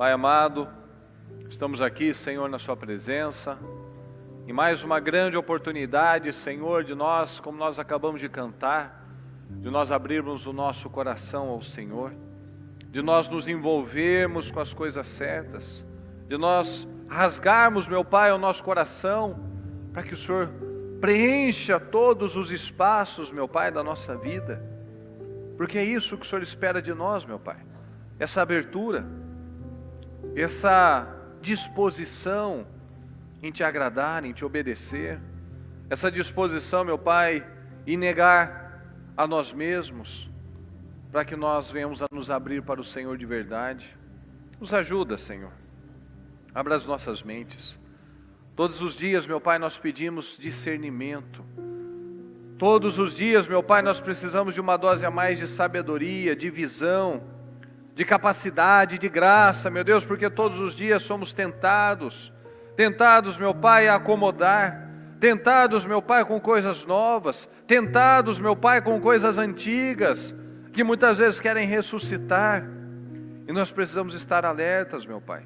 Pai amado, estamos aqui, Senhor, na Sua presença, e mais uma grande oportunidade, Senhor, de nós, como nós acabamos de cantar, de nós abrirmos o nosso coração ao Senhor, de nós nos envolvermos com as coisas certas, de nós rasgarmos, meu Pai, o nosso coração, para que o Senhor preencha todos os espaços, meu Pai, da nossa vida, porque é isso que o Senhor espera de nós, meu Pai, essa abertura, essa disposição em Te agradar, em Te obedecer, essa disposição, meu Pai, em negar a nós mesmos, para que nós venhamos a nos abrir para o Senhor de verdade. Nos ajuda, Senhor, abra as nossas mentes. Todos os dias, meu Pai, nós pedimos discernimento. Todos os dias, meu Pai, nós precisamos de uma dose a mais de sabedoria, de visão, de capacidade, de graça, meu Deus, porque todos os dias somos tentados, meu Pai, a acomodar, tentados, meu Pai, com coisas novas, tentados, meu Pai, com coisas antigas, que muitas vezes querem ressuscitar, e nós precisamos estar alertas, meu Pai.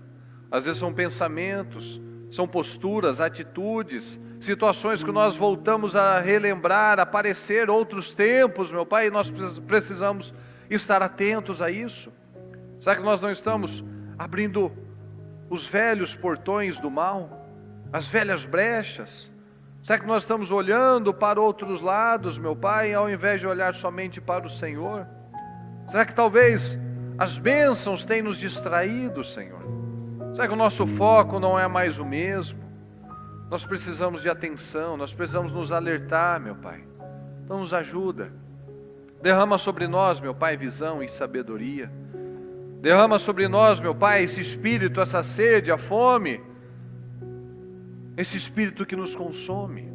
Às vezes são pensamentos, são posturas, atitudes, situações que nós voltamos a relembrar, a parecer outros tempos, meu Pai, e nós precisamos estar atentos a isso. Será que nós não estamos abrindo os velhos portões do mal, as velhas brechas? Será que nós estamos olhando para outros lados, meu Pai, ao invés de olhar somente para o Senhor? Será que talvez as bênçãos tenham nos distraído, Senhor? Será que o nosso foco não é mais o mesmo? Nós precisamos de atenção, nós precisamos nos alertar, meu Pai. Então nos ajuda. Derrama sobre nós, meu Pai, visão e sabedoria. Derrama sobre nós, meu Pai, esse espírito, essa sede, a fome, esse espírito que nos consome,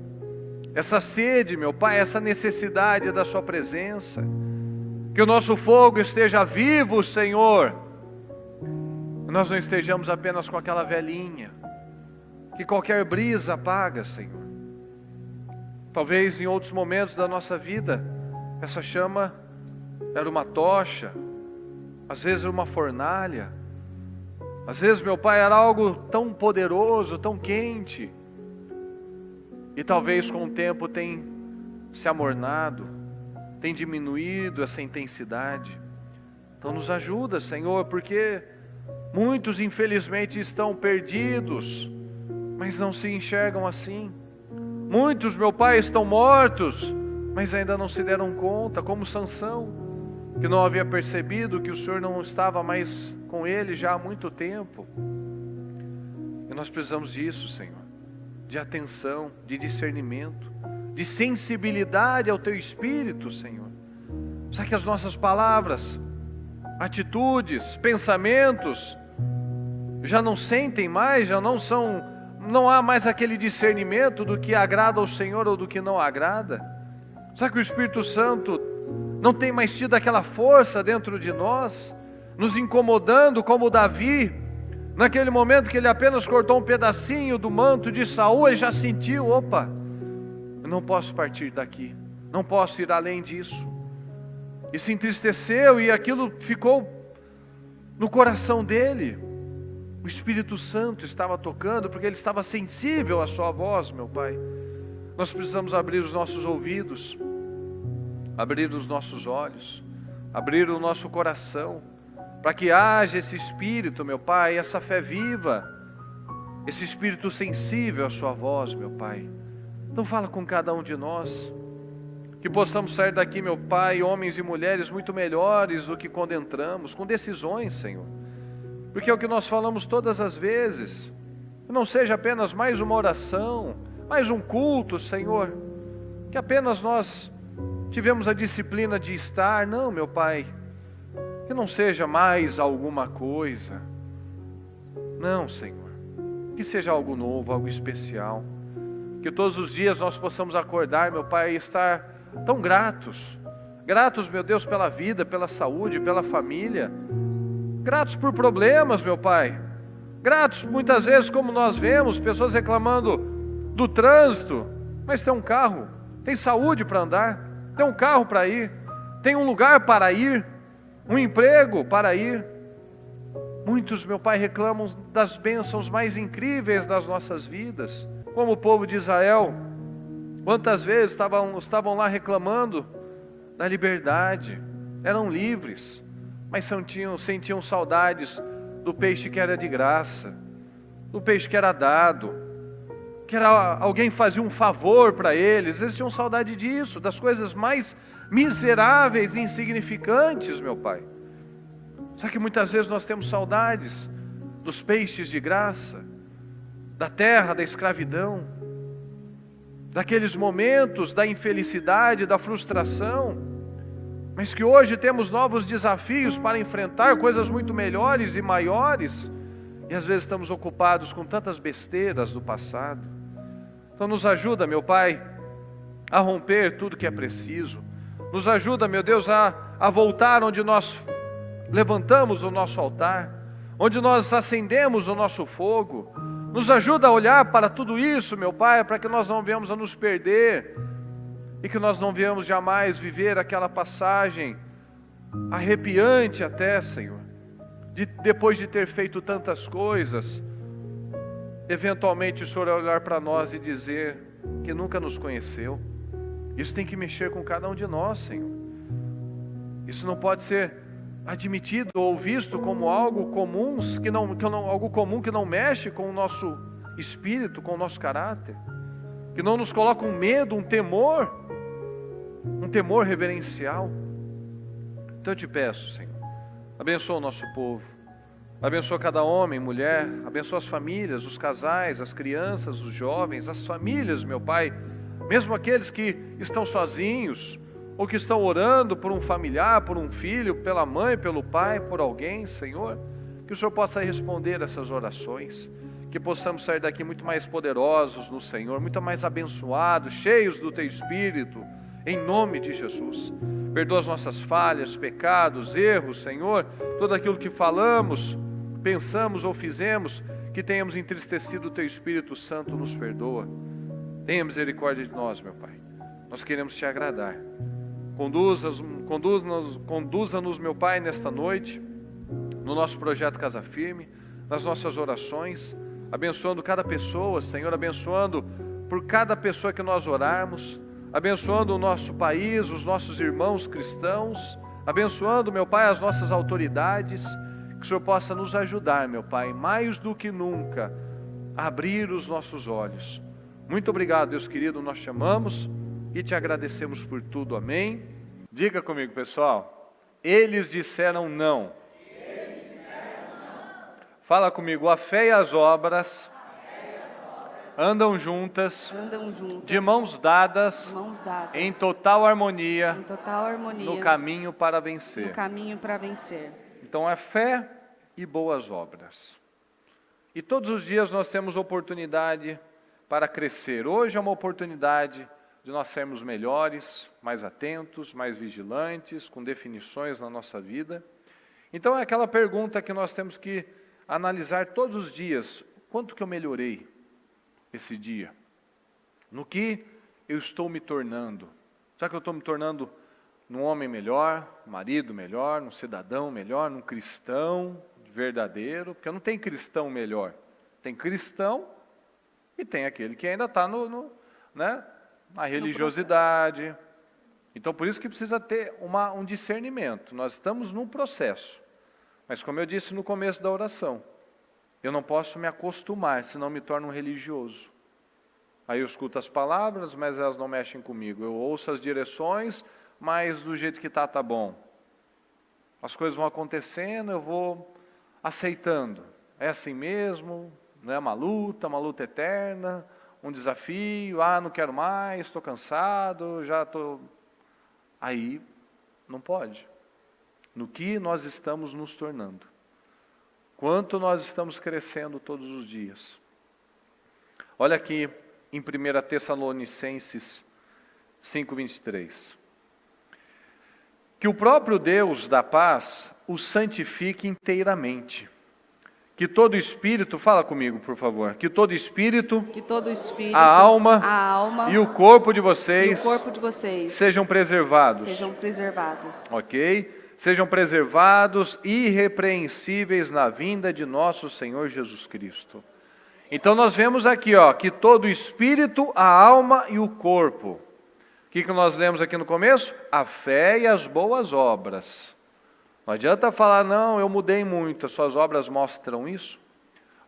essa sede, meu Pai, essa necessidade da Sua presença, que o nosso fogo esteja vivo, Senhor, e nós não estejamos apenas com aquela velhinha, que qualquer brisa apaga, Senhor. Talvez em outros momentos da nossa vida, essa chama era uma tocha, às vezes uma fornalha, às vezes, meu Pai, era algo tão poderoso, tão quente, e talvez com o tempo tem se amornado, tem diminuído essa intensidade. Então nos ajuda, Senhor, porque muitos infelizmente estão perdidos, mas não se enxergam assim. Muitos, meu Pai, estão mortos, mas ainda não se deram conta, como Sansão, que não havia percebido que o Senhor não estava mais com ele já há muito tempo. E nós precisamos disso, Senhor, de atenção, de discernimento, de sensibilidade ao Teu Espírito, Senhor. Será que as nossas palavras, atitudes, pensamentos já não sentem mais, já não são, não há mais aquele discernimento do que agrada ao Senhor ou do que não agrada? Será que o Espírito Santo não tem mais tido aquela força dentro de nós, nos incomodando como Davi, naquele momento que ele apenas cortou um pedacinho do manto de Saul e já sentiu, opa, eu não posso partir daqui, não posso ir além disso, e se entristeceu e aquilo ficou no coração dele. O Espírito Santo estava tocando, porque ele estava sensível à sua voz, meu Pai. Nós precisamos abrir os nossos ouvidos, abrir os nossos olhos, abrir o nosso coração, para que haja esse espírito, meu Pai, essa fé viva, esse espírito sensível à Sua voz, meu Pai. Então fala com cada um de nós, que possamos sair daqui, meu Pai, homens e mulheres muito melhores do que quando entramos, com decisões, Senhor, porque é o que nós falamos todas as vezes, que não seja apenas mais uma oração, mais um culto, Senhor, que apenas nós tivemos a disciplina de estar, não, meu Pai, que não seja mais alguma coisa, não, Senhor, que seja algo novo, algo especial, que todos os dias nós possamos acordar, meu Pai, e estar tão gratos, meu Deus, pela vida, pela saúde, pela família, gratos por problemas, meu Pai, gratos muitas vezes, como nós vemos, pessoas reclamando do trânsito, mas tem um carro, tem saúde para andar, tem um carro para ir, tem um lugar para ir, um emprego para ir. Muitos, meu Pai, reclamam das bênçãos mais incríveis das nossas vidas. Como o povo de Israel, quantas vezes estavam lá reclamando da liberdade, eram livres, mas sentiam saudades do peixe que era de graça, do peixe que era dado, que era alguém fazia um favor para eles. Eles tinham saudade disso, das coisas mais miseráveis e insignificantes, meu Pai. Só que muitas vezes nós temos saudades dos peixes de graça, da terra, da escravidão, daqueles momentos da infelicidade, da frustração, mas que hoje temos novos desafios para enfrentar, coisas muito melhores e maiores, e às vezes estamos ocupados com tantas besteiras do passado. Então nos ajuda, meu Pai, a romper tudo que é preciso. Nos ajuda, meu Deus, a voltar onde nós levantamos o nosso altar, onde nós acendemos o nosso fogo. Nos ajuda a olhar para tudo isso, meu Pai, para que nós não venhamos a nos perder e que nós não venhamos jamais viver aquela passagem arrepiante até, Senhor, depois de ter feito tantas coisas, eventualmente o Senhor olhar para nós e dizer que nunca nos conheceu. Isso tem que mexer com cada um de nós, Senhor. Isso não pode ser admitido ou visto como algo comum que não mexe com o nosso espírito, com o nosso caráter, que não nos coloca um medo, um temor reverencial. Então eu te peço, Senhor, abençoa o nosso povo, abençoa cada homem, mulher, abençoa as famílias, os casais, as crianças, os jovens, as famílias, meu Pai, mesmo aqueles que estão sozinhos, ou que estão orando por um familiar, por um filho, pela mãe, pelo pai, por alguém, Senhor, que o Senhor possa responder essas orações, que possamos sair daqui muito mais poderosos no Senhor, muito mais abençoados, cheios do Teu Espírito, em nome de Jesus. Perdoa as nossas falhas, pecados, erros, Senhor, tudo aquilo que falamos, pensamos ou fizemos, que tenhamos entristecido o Teu Espírito Santo, nos perdoa. Tenha misericórdia de nós, meu Pai, nós queremos Te agradar. Conduza-nos, meu Pai, nesta noite, no nosso projeto Casa Firme, nas nossas orações, abençoando cada pessoa, Senhor, abençoando por cada pessoa que nós orarmos, abençoando o nosso país, os nossos irmãos cristãos, abençoando, meu Pai, as nossas autoridades, que o Senhor possa nos ajudar, meu Pai, mais do que nunca, a abrir os nossos olhos. Muito obrigado, Deus querido, nós te amamos e te agradecemos por tudo, amém? Diga comigo, pessoal, eles disseram não. Fala comigo, a fé e as obras andam juntas, de mãos dadas, em total harmonia, no caminho para vencer. Então é fé e boas obras. E todos os dias nós temos oportunidade para crescer. Hoje é uma oportunidade de nós sermos melhores, mais atentos, mais vigilantes, com definições na nossa vida. Então é aquela pergunta que nós temos que analisar todos os dias: quanto que eu melhorei esse dia? No que eu estou me tornando? Será que eu estou me tornando num homem melhor, um marido melhor, um cidadão melhor, num cristão verdadeiro? Porque não tem cristão melhor. Tem cristão e tem aquele que ainda está na religiosidade. Então por isso que precisa ter um discernimento. Nós estamos num processo. Mas como eu disse no começo da oração, eu não posso me acostumar, senão me torno um religioso. Aí eu escuto as palavras, mas elas não mexem comigo. Eu ouço as direções, mas do jeito que está, tá bom. As coisas vão acontecendo, eu vou aceitando. É assim mesmo, não é uma luta eterna, um desafio, não quero mais, estou cansado, já estou... Aí não pode. No que nós estamos nos tornando. Quanto nós estamos crescendo todos os dias. Olha aqui em 1 Tessalonicenses 5:23. Que o próprio Deus da paz o santifique inteiramente. Que todo espírito, fala comigo por favor, que todo espírito, a alma e o corpo de vocês, sejam preservados. Sejam preservados. Ok? sejam preservados irrepreensíveis na vinda de nosso Senhor Jesus Cristo. Então nós vemos aqui, que todo o espírito, a alma e o corpo. O que nós lemos aqui no começo? A fé e as boas obras. Não adianta falar, não, eu mudei muito, as suas obras mostram isso.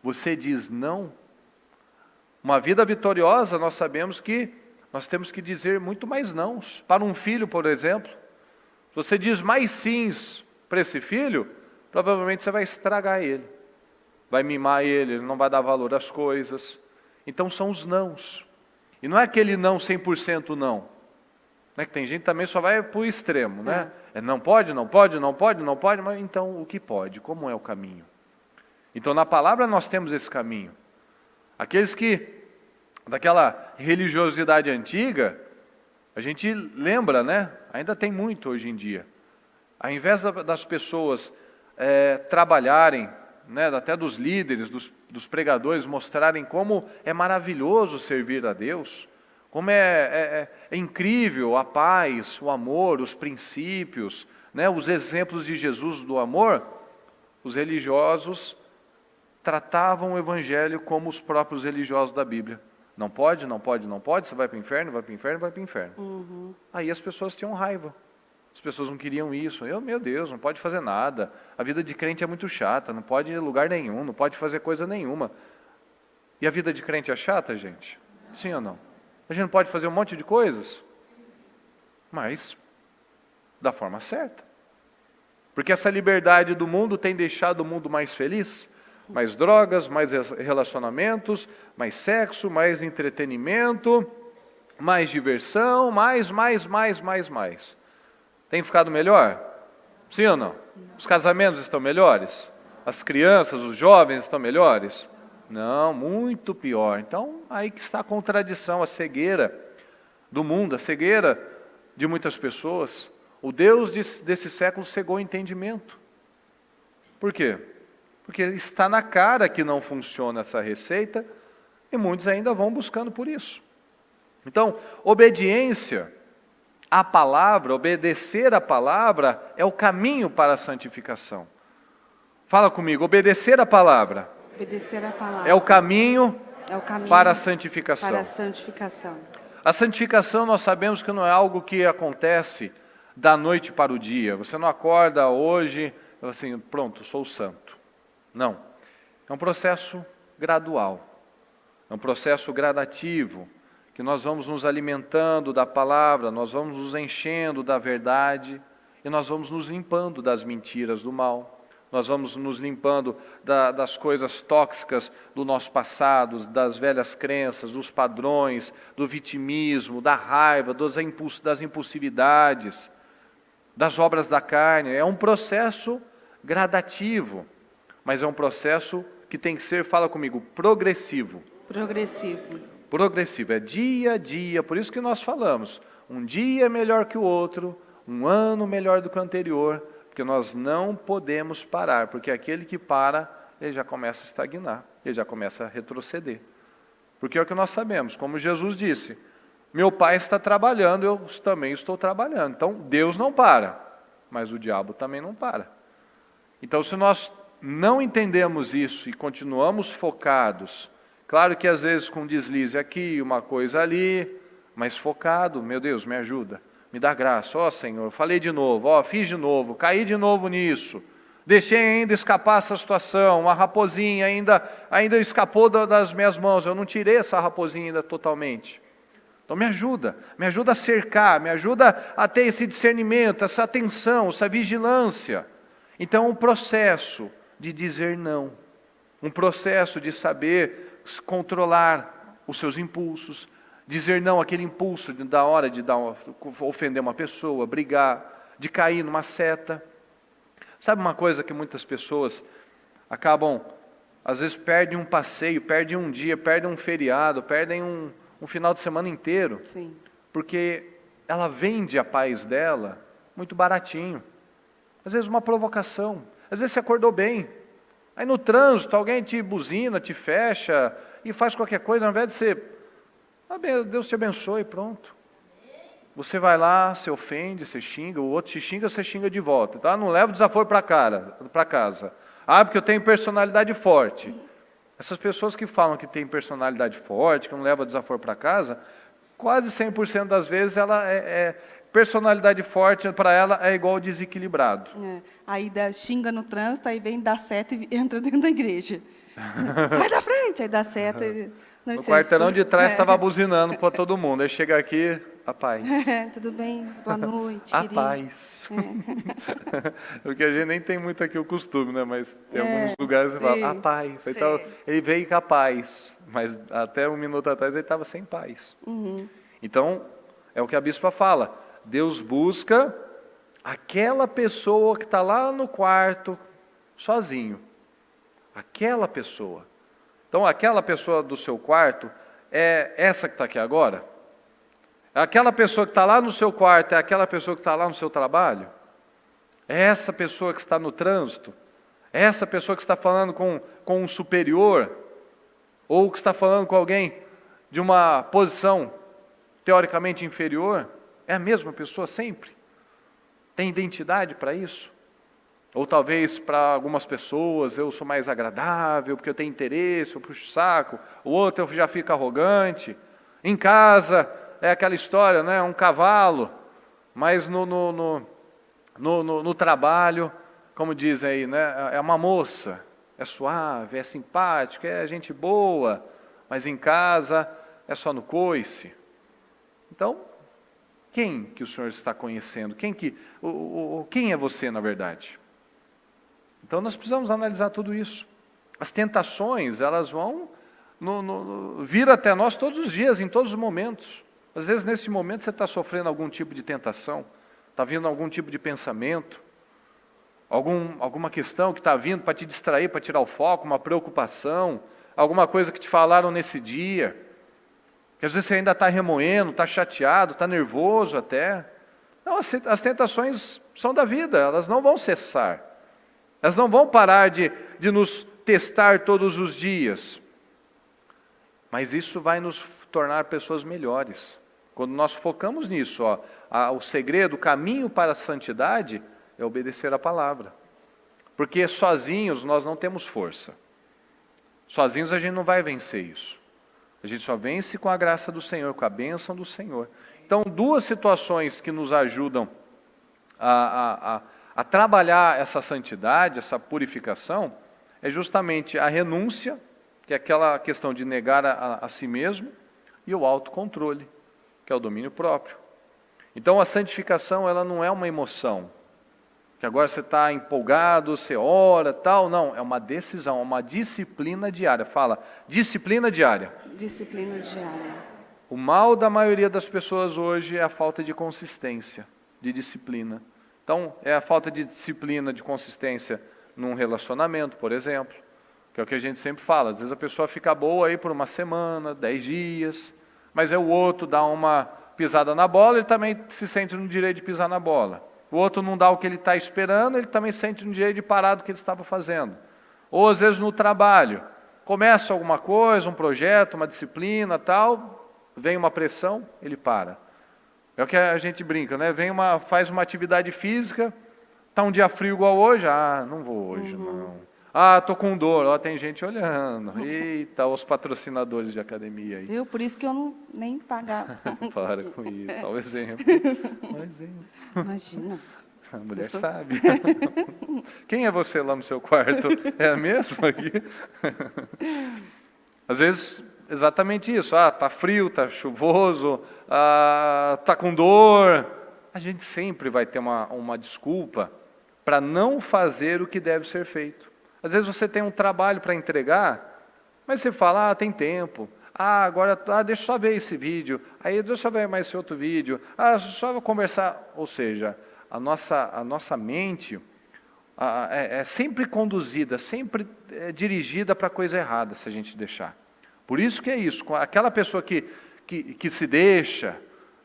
Você diz não. Uma vida vitoriosa, nós sabemos que nós temos que dizer muito mais nãos. Para um filho, por exemplo, se você diz mais sims para esse filho, provavelmente você vai estragar ele. Vai mimar ele não vai dar valor às coisas. Então são os nãos. E não é aquele não 100% não. Que tem gente que também só vai para o extremo, né? Não pode, não pode, não pode, não pode, mas então o que pode? Como é o caminho? Então na palavra nós temos esse caminho. Aqueles que, daquela religiosidade antiga, a gente lembra, né? Ainda tem muito hoje em dia. Ao invés das pessoas trabalharem, né, até dos líderes, dos pregadores, mostrarem como é maravilhoso servir a Deus, como é incrível a paz, o amor, os princípios, né, os exemplos de Jesus do amor, os religiosos tratavam o evangelho como os próprios religiosos da Bíblia. Não pode, não pode, não pode, você vai para o inferno, vai para o inferno, vai para o inferno. Aí as pessoas tinham raiva. As pessoas não queriam isso. Meu Deus, não pode fazer nada. A vida de crente é muito chata, não pode ir em lugar nenhum, não pode fazer coisa nenhuma. E a vida de crente é chata, gente? Sim ou não? A gente não pode fazer um monte de coisas? Mas da forma certa. Porque essa liberdade do mundo tem deixado o mundo mais feliz? Mais drogas, mais relacionamentos, mais sexo, mais entretenimento, mais diversão, mais. Tem ficado melhor? Sim ou não? Os casamentos estão melhores? As crianças, os jovens estão melhores? Não, muito pior. Então, aí que está a contradição, a cegueira do mundo, a cegueira de muitas pessoas. O Deus desse século cegou o entendimento. Por quê? Porque está na cara que não funciona essa receita e muitos ainda vão buscando por isso. Então, obediência à palavra, obedecer à palavra é o caminho para a santificação. Fala comigo, obedecer à palavra. Obedecer à palavra é o caminho para a santificação. Para a santificação. A santificação nós sabemos que não é algo que acontece da noite para o dia. Você não acorda hoje assim, pronto, sou santo. Não. É um processo gradual. É um processo gradativo, que nós vamos nos alimentando da palavra, nós vamos nos enchendo da verdade e nós vamos nos limpando das mentiras do mal. Nós vamos nos limpando das coisas tóxicas do nosso passado, das velhas crenças, dos padrões, do vitimismo, da raiva, das impulsividades, das obras da carne. É um processo gradativo, mas é um processo que tem que ser, fala comigo, progressivo. Progressivo, é dia a dia, por isso que nós falamos, um dia é melhor que o outro, um ano melhor do que o anterior, porque nós não podemos parar, porque aquele que para, ele já começa a estagnar, ele já começa a retroceder. Porque é o que nós sabemos, como Jesus disse, meu Pai está trabalhando, eu também estou trabalhando. Então Deus não para, mas o diabo também não para. Então se nós não entendemos isso e continuamos focados, claro que às vezes com deslize aqui, uma coisa ali, mas focado, meu Deus, me ajuda. Me dá graça, ó Senhor, falei de novo, fiz de novo, caí de novo nisso, deixei ainda escapar essa situação, uma raposinha ainda escapou das minhas mãos, eu não tirei essa raposinha ainda totalmente. Então me ajuda a cercar, me ajuda a ter esse discernimento, essa atenção, essa vigilância. Então um processo de dizer não, um processo de saber controlar os seus impulsos, dizer não àquele impulso da hora de ofender uma pessoa, brigar, de cair numa seta. Sabe uma coisa que muitas pessoas acabam, às vezes perdem um passeio, perdem um dia, perdem um feriado, perdem um final de semana inteiro. Sim. Porque ela vende a paz dela muito baratinho. Às vezes uma provocação, às vezes você acordou bem. Aí no trânsito alguém te buzina, te fecha e faz qualquer coisa, ao invés de você... Deus te abençoe, pronto. você vai lá, se ofende, você xinga, o outro te xinga, você xinga de volta. Tá? Não leva o desaforo para casa. Porque eu tenho personalidade forte. Essas pessoas que falam que têm personalidade forte, que não levam desaforo para casa, quase 100% das vezes personalidade forte para ela é igual desequilibrado. Aí xinga no trânsito, aí vem, dá seta e entra dentro da igreja. Sai da frente, aí dá seta. No quarteirão de trás estava buzinando para todo mundo. Aí chega aqui, a paz. Tudo bem? Boa noite, a querido. paz. Porque a gente nem tem muito aqui o costume, né? Mas tem alguns lugares que fala, a paz. Então, ele veio com a paz, mas até um minuto atrás ele estava sem paz. Então, é o que a bispa fala. Deus busca aquela pessoa que está lá no quarto, sozinho. Aquela pessoa. Então, aquela pessoa do seu quarto é essa que está aqui agora? Aquela pessoa que está lá no seu quarto é aquela pessoa que está lá no seu trabalho? É essa pessoa que está no trânsito? É essa pessoa que está falando com um superior? Ou que está falando com alguém de uma posição teoricamente inferior? É a mesma pessoa sempre? Tem identidade para isso? Ou talvez para algumas pessoas eu sou mais agradável, porque eu tenho interesse, eu puxo o saco. O outro eu já fico arrogante. Em casa é aquela história, né? Um cavalo. Mas no trabalho, como dizem aí, né? É uma moça. É suave, é simpática, é gente boa. Mas em casa é só no coice. Então, quem que o Senhor está conhecendo? Quem é você, na verdade? Então, nós precisamos analisar tudo isso. As tentações, elas vão vir até nós todos os dias, em todos os momentos. Às vezes, nesse momento, você está sofrendo algum tipo de tentação, está vindo algum tipo de pensamento, alguma questão que está vindo para te distrair, para tirar o foco, uma preocupação, alguma coisa que te falaram nesse dia, que às vezes você ainda está remoendo, está chateado, está nervoso até. Não, as tentações são da vida, elas não vão cessar. Elas não vão parar de nos testar todos os dias. Mas isso vai nos tornar pessoas melhores. Quando nós focamos nisso, o segredo, o caminho para a santidade é obedecer a palavra. Porque sozinhos nós não temos força. Sozinhos a gente não vai vencer isso. A gente só vence com a graça do Senhor, com a bênção do Senhor. Então, duas situações que nos ajudam a trabalhar essa santidade, essa purificação, é justamente a renúncia, que é aquela questão de negar a si mesmo, e o autocontrole, que é o domínio próprio. Então, a santificação, ela não é uma emoção, que agora você está empolgado, você ora, tal, não, é uma decisão, uma disciplina diária. Fala, disciplina diária. Disciplina diária. O mal da maioria das pessoas hoje é a falta de consistência, de disciplina. Então, é a falta de disciplina, de consistência num relacionamento, por exemplo, que é o que a gente sempre fala. Às vezes a pessoa fica boa aí por uma semana, 10 dias, mas o outro dá uma pisada na bola, ele também se sente no direito de pisar na bola. O outro não dá o que ele está esperando, ele também se sente no direito de parar do que ele estava fazendo. Ou às vezes no trabalho, começa alguma coisa, um projeto, uma disciplina, tal, vem uma pressão, ele para. É o que a gente brinca, né? Faz uma atividade física, está um dia frio igual hoje, não vou hoje, não. Estou com dor, tem gente olhando. Eita, os patrocinadores de academia aí. Viu? Por isso que eu nem pagava. Para com isso, olha o exemplo. Um exemplo. Imagina. A mulher sabe. Quem é você lá no seu quarto? É a mesma aqui? Às vezes, exatamente isso. Está frio, está chuvoso, está com dor. A gente sempre vai ter uma desculpa para não fazer o que deve ser feito. Às vezes você tem um trabalho para entregar, mas você fala, tem tempo. Agora, deixa eu só ver esse vídeo. Aí, deixa eu só ver mais esse outro vídeo. Só vou conversar. Ou seja, a nossa mente é sempre conduzida, sempre dirigida para a coisa errada, se a gente deixar. Por isso que é isso. Aquela pessoa que se deixa,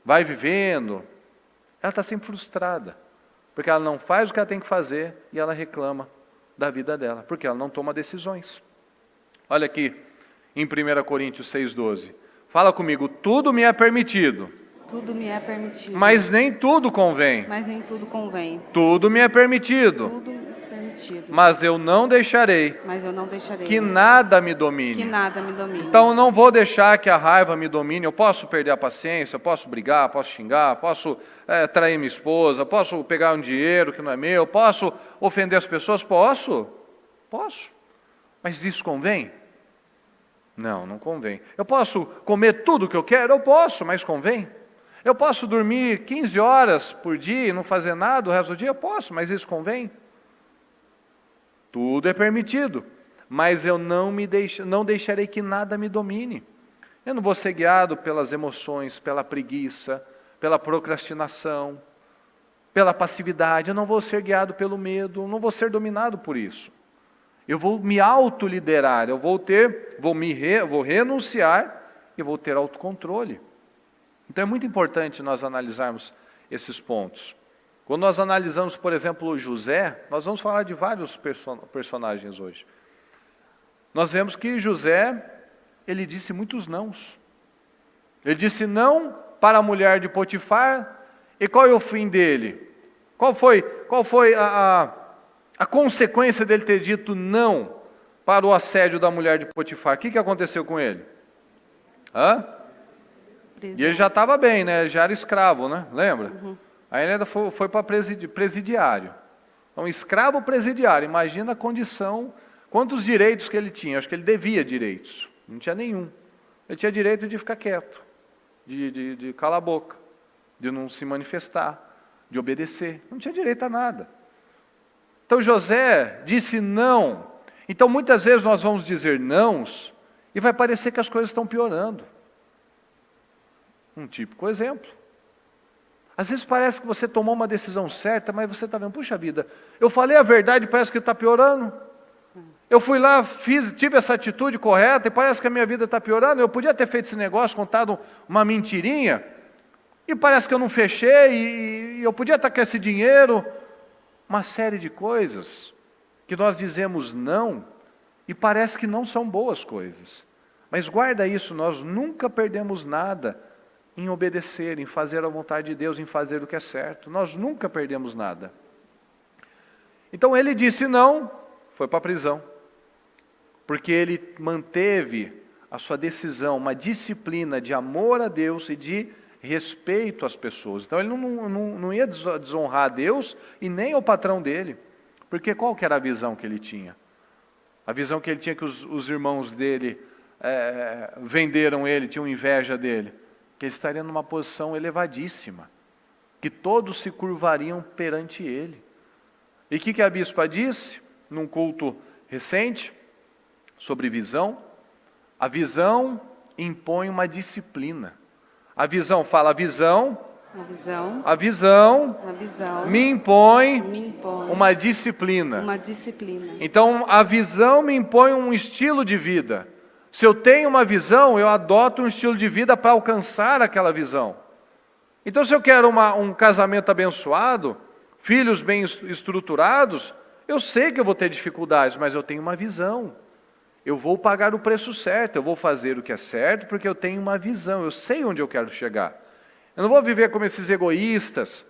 vai vivendo, ela está sempre frustrada. Porque ela não faz o que ela tem que fazer e ela reclama da vida dela, porque ela não toma decisões. Olha aqui, em 1 Coríntios 6,12. Fala comigo, tudo me é permitido. Tudo me é permitido. mas nem tudo convém. Mas nem tudo convém. Tudo me é permitido, Tudo me é permitido. mas eu não deixarei Mas eu não deixarei que nada me que domine. nada me domine. Então eu não vou deixar que a raiva me domine. Eu posso perder a paciência, eu posso brigar, posso xingar, posso trair minha esposa, posso pegar um dinheiro que não é meu, posso ofender as pessoas? Posso. Mas isso convém? Não, não convém. Eu posso comer tudo o que eu quero? Eu posso, mas convém? Eu posso dormir 15 horas por dia e não fazer nada o resto do dia? Eu posso, mas isso convém? Tudo é permitido, mas eu não deixarei que nada me domine. Eu não vou ser guiado pelas emoções, pela preguiça, pela procrastinação, pela passividade. Eu não vou ser guiado pelo medo, eu não vou ser dominado por isso. Eu vou me autoliderar, eu vou renunciar e vou ter autocontrole. Então é muito importante nós analisarmos esses pontos. Quando nós analisamos, por exemplo, José, nós vamos falar de vários personagens hoje. Nós vemos que José, ele disse muitos nãos. Ele disse não para a mulher de Potifar, e qual é o fim dele? Qual foi a consequência dele ter dito não para o assédio da mulher de Potifar? O que aconteceu com ele? E ele já estava bem, né? Ele já era escravo, né? Lembra? Uhum. Aí ele ainda foi para presidiário. Então, escravo presidiário, imagina a condição, quantos direitos que ele tinha. Acho que ele devia direitos, não tinha nenhum. Ele tinha direito de ficar quieto, de calar a boca, de não se manifestar, de obedecer. Não tinha direito a nada. Então José disse não. Então muitas vezes nós vamos dizer nãos e vai parecer que as coisas estão piorando. Um típico exemplo. Às vezes parece que você tomou uma decisão certa, mas você está vendo, puxa vida, eu falei a verdade e parece que está piorando. Eu fui lá, tive essa atitude correta e parece que a minha vida está piorando. Eu podia ter feito esse negócio, contado uma mentirinha, e parece que eu não fechei, e eu podia estar com esse dinheiro. Uma série de coisas que nós dizemos não, e parece que não são boas coisas. Mas guarda isso, nós nunca perdemos nada em obedecer, em fazer a vontade de Deus, em fazer o que é certo. Nós nunca perdemos nada. Então ele disse não, foi para a prisão. Porque ele manteve a sua decisão, uma disciplina de amor a Deus e de respeito às pessoas. Então ele não ia desonrar a Deus e nem o patrão dele. Porque qual que era a visão que ele tinha? A visão que ele tinha que os irmãos dele venderam ele, tinham inveja dele. Que ele estaria numa posição elevadíssima. Que todos se curvariam perante ele. E o que a bispa disse? Num culto recente, sobre visão. A visão impõe uma disciplina. A visão fala, a visão me impõe uma disciplina. Então, a visão me impõe um estilo de vida. Se eu tenho uma visão, eu adoto um estilo de vida para alcançar aquela visão. Então, se eu quero um casamento abençoado, filhos bem estruturados, eu sei que eu vou ter dificuldades, mas eu tenho uma visão. Eu vou pagar o preço certo, eu vou fazer o que é certo, porque eu tenho uma visão, eu sei onde eu quero chegar. Eu não vou viver como esses egoístas,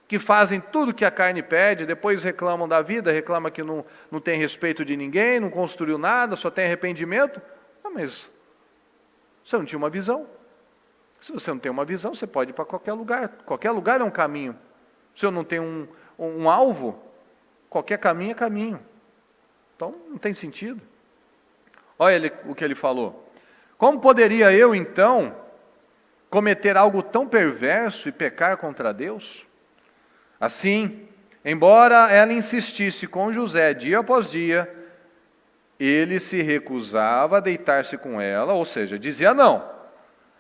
que fazem tudo que a carne pede, depois reclamam da vida, reclamam que não tem respeito de ninguém, não construiu nada, só tem arrependimento. Mas você não tinha uma visão. Se você não tem uma visão, você pode ir para qualquer lugar. Qualquer lugar é um caminho. Se eu não tenho um alvo, qualquer caminho é caminho. Então, não tem sentido. Olha o que ele falou. Como poderia eu, então, cometer algo tão perverso e pecar contra Deus? Assim, embora ela insistisse com José dia após dia, ele se recusava a deitar-se com ela, ou seja, dizia não,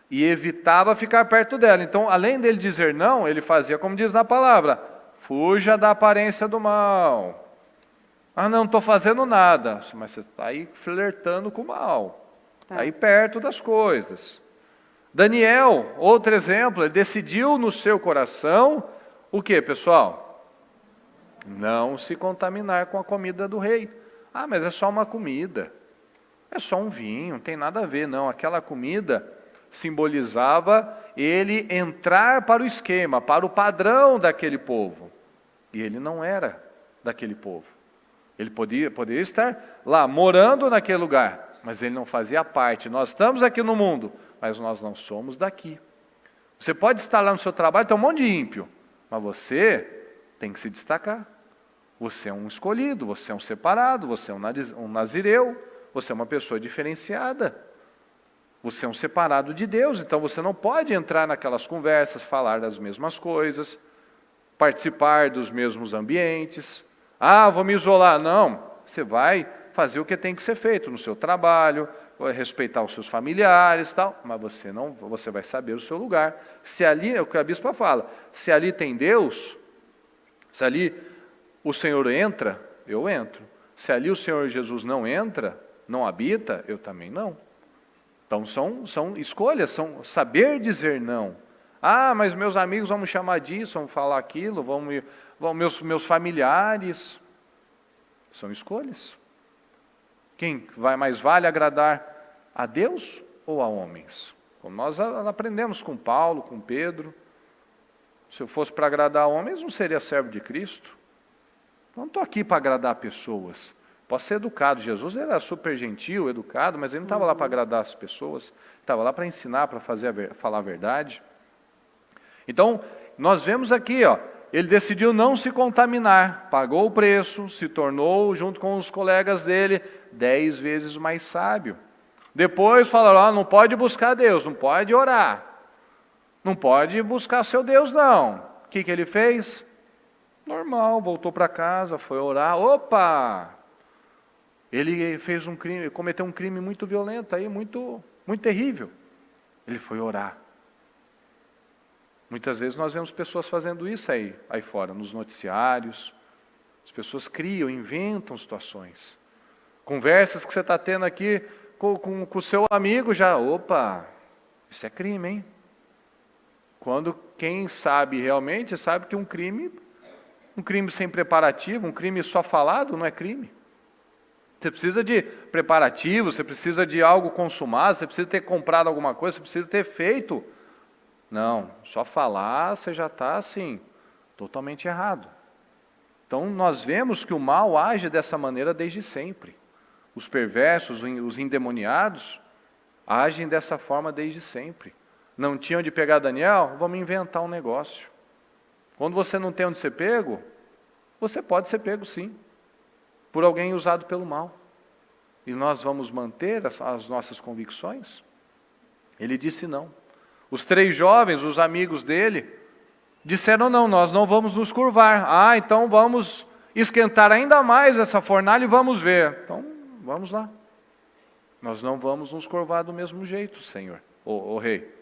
e evitava ficar perto dela. Então, além dele dizer não, ele fazia como diz na palavra, fuja da aparência do mal. Ah, não estou fazendo nada, mas você está aí flertando com o mal, está aí perto das coisas. Daniel, outro exemplo, ele decidiu no seu coração, o que, pessoal? Não se contaminar com a comida do rei. Ah, mas é só uma comida, é só um vinho, não tem nada a ver, não. Aquela comida simbolizava ele entrar para o esquema, para o padrão daquele povo. E ele não era daquele povo. Ele poderia estar lá, morando naquele lugar, mas ele não fazia parte. Nós estamos aqui no mundo, mas nós não somos daqui. Você pode estar lá no seu trabalho, tem um monte de ímpio, mas você tem que se destacar. Você é um escolhido, você é um separado, você é um nazireu, você é uma pessoa diferenciada. Você é um separado de Deus, então você não pode entrar naquelas conversas, falar das mesmas coisas, participar dos mesmos ambientes. Ah, vou me isolar. Não, você vai fazer o que tem que ser feito no seu trabalho, vai respeitar os seus familiares, tal, mas você vai saber o seu lugar. Se ali, é o que a bispa fala, se ali tem Deus, se ali o Senhor entra, eu entro. Se ali o Senhor Jesus não entra, não habita, eu também não. Então são escolhas, são saber dizer não. Ah, mas meus amigos vão me chamar disso, vão falar aquilo, meus familiares. São escolhas. Quem mais vale agradar a Deus ou a homens? Como nós aprendemos com Paulo, com Pedro. Se eu fosse para agradar a homens, não seria servo de Cristo. Não estou aqui para agradar pessoas. Posso ser educado. Jesus era super gentil, educado, mas ele não estava lá para agradar as pessoas. Estava lá para ensinar, para falar a verdade. Então, nós vemos aqui, ele decidiu não se contaminar, pagou o preço, se tornou, junto com os colegas dele, 10 vezes mais sábio. Depois falaram, não pode buscar Deus, não pode orar, não pode buscar seu Deus não. O que ele fez? Normal, voltou para casa, foi orar, opa! Ele fez um crime, cometeu um crime muito violento, aí, muito, muito terrível. Ele foi orar. Muitas vezes nós vemos pessoas fazendo isso aí fora, nos noticiários. As pessoas criam, inventam situações. Conversas que você está tendo aqui com o seu amigo já, opa, isso é crime, hein? Quando quem sabe realmente, sabe que um crime sem preparativo, um crime só falado não é crime. Você precisa de preparativo, você precisa de algo consumado, você precisa ter comprado alguma coisa, você precisa ter feito. Não, só falar você já está assim, totalmente errado. Então nós vemos que o mal age dessa maneira desde sempre. Os perversos, os endemoniados, agem dessa forma desde sempre. Não tinha onde pegar Daniel? Vamos inventar um negócio. Quando você não tem onde ser pego, você pode ser pego sim, por alguém usado pelo mal. E nós vamos manter as nossas convicções? Ele disse não. Os 3 jovens, os amigos dele, disseram não, nós não vamos nos curvar. Ah, então vamos esquentar ainda mais essa fornalha e vamos ver. Então, vamos lá. Nós não vamos nos curvar do mesmo jeito, Senhor, ô rei.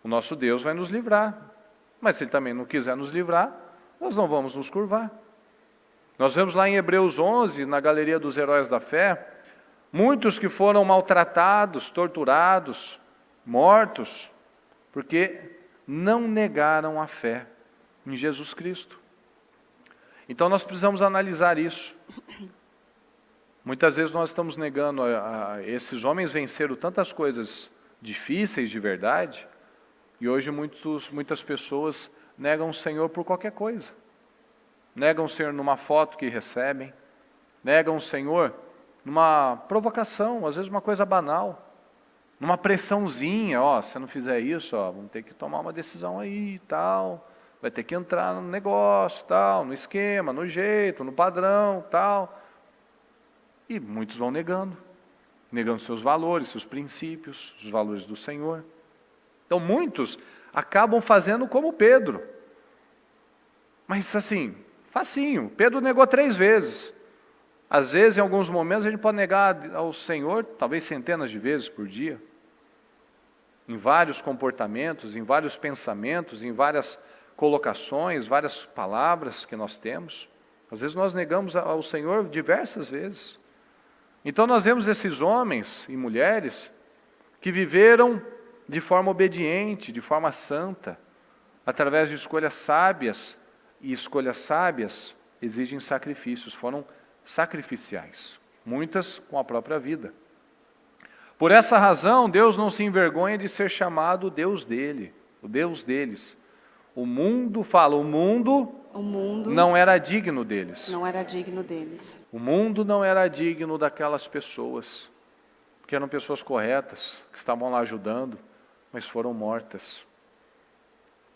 O nosso Deus vai nos livrar. Mas se Ele também não quiser nos livrar, nós não vamos nos curvar. Nós vemos lá em Hebreus 11, na galeria dos heróis da fé, muitos que foram maltratados, torturados, mortos, porque não negaram a fé em Jesus Cristo. Então nós precisamos analisar isso. Muitas vezes nós estamos negando, esses homens venceram tantas coisas difíceis de verdade, e hoje muitas pessoas negam o Senhor por qualquer coisa. Negam o Senhor numa foto que recebem, negam o Senhor numa provocação, às vezes uma coisa banal, numa pressãozinha, se não fizer isso, vamos ter que tomar uma decisão aí e tal, vai ter que entrar no negócio, tal, no esquema, no jeito, no padrão, tal. E muitos vão negando seus valores, seus princípios, os valores do Senhor. Então muitos acabam fazendo como Pedro. Mas assim, facinho. Pedro negou 3 vezes. Às vezes, em alguns momentos, a gente pode negar ao Senhor, talvez centenas de vezes por dia. Em vários comportamentos, em vários pensamentos, em várias colocações, várias palavras que nós temos. Às vezes nós negamos ao Senhor diversas vezes. Então nós vemos esses homens e mulheres que viveram de forma obediente, de forma santa, através de escolhas sábias, e escolhas sábias exigem sacrifícios, foram sacrificiais, muitas com a própria vida. Por essa razão, Deus não se envergonha de ser chamado o Deus dele, o Deus deles. O mundo não era digno deles. Não era digno deles. O mundo não era digno daquelas pessoas, que eram pessoas corretas, que estavam lá ajudando, mas foram mortas.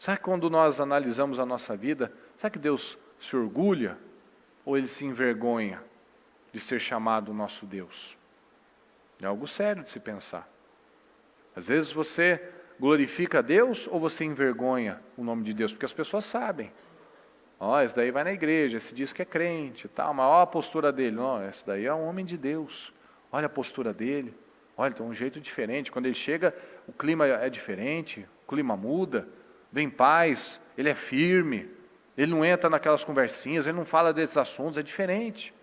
Sabe que quando nós analisamos a nossa vida, sabe que Deus se orgulha ou Ele se envergonha de ser chamado o nosso Deus? É algo sério de se pensar. Às vezes você glorifica a Deus ou você envergonha o nome de Deus? Porque as pessoas sabem. Esse daí vai na igreja, esse diz que é crente, tal, mas olha a postura dele. Esse daí é um homem de Deus. Olha a postura dele. Olha, tem um jeito diferente. Quando ele chega, o clima é diferente, o clima muda, vem paz, ele é firme, ele não entra naquelas conversinhas, ele não fala desses assuntos, é diferente.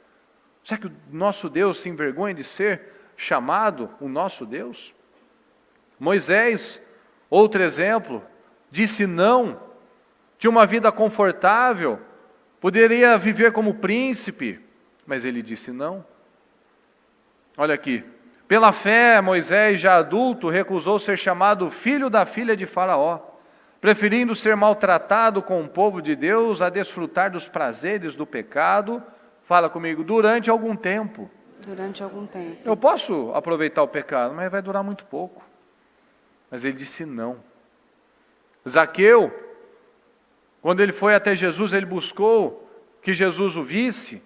Será que o nosso Deus se envergonha de ser chamado o nosso Deus? Moisés, outro exemplo, disse não, tinha uma vida confortável, poderia viver como príncipe, mas ele disse não. Olha aqui, pela fé, Moisés, já adulto, recusou ser chamado filho da filha de Faraó, preferindo ser maltratado com o povo de Deus a desfrutar dos prazeres do pecado, fala comigo, durante algum tempo. Durante algum tempo. Eu posso aproveitar o pecado, mas vai durar muito pouco. Mas ele disse não. Zaqueu, quando ele foi até Jesus, ele buscou que Jesus o visse,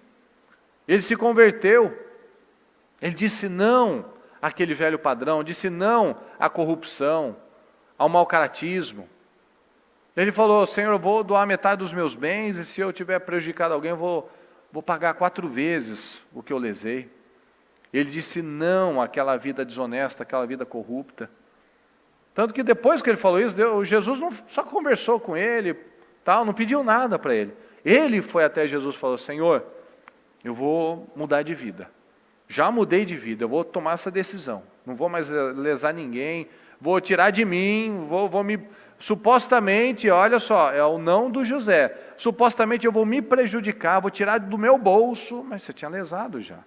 ele se converteu. Ele disse não àquele velho padrão, disse não à corrupção, ao mau caratismo. Ele falou, Senhor, eu vou doar metade dos meus bens, e se eu tiver prejudicado alguém, eu vou pagar 4 vezes o que eu lesei. Ele disse não àquela vida desonesta, àquela vida corrupta. Tanto que depois que ele falou isso, Jesus não só conversou com ele, tal, não pediu nada para ele. Ele foi até Jesus e falou, Senhor, eu vou mudar de vida. Já mudei de vida, eu vou tomar essa decisão. Não vou mais lesar ninguém, vou tirar de mim, vou me... Supostamente, olha só, é o não do José. Supostamente eu vou me prejudicar, vou tirar do meu bolso, mas você tinha lesado já.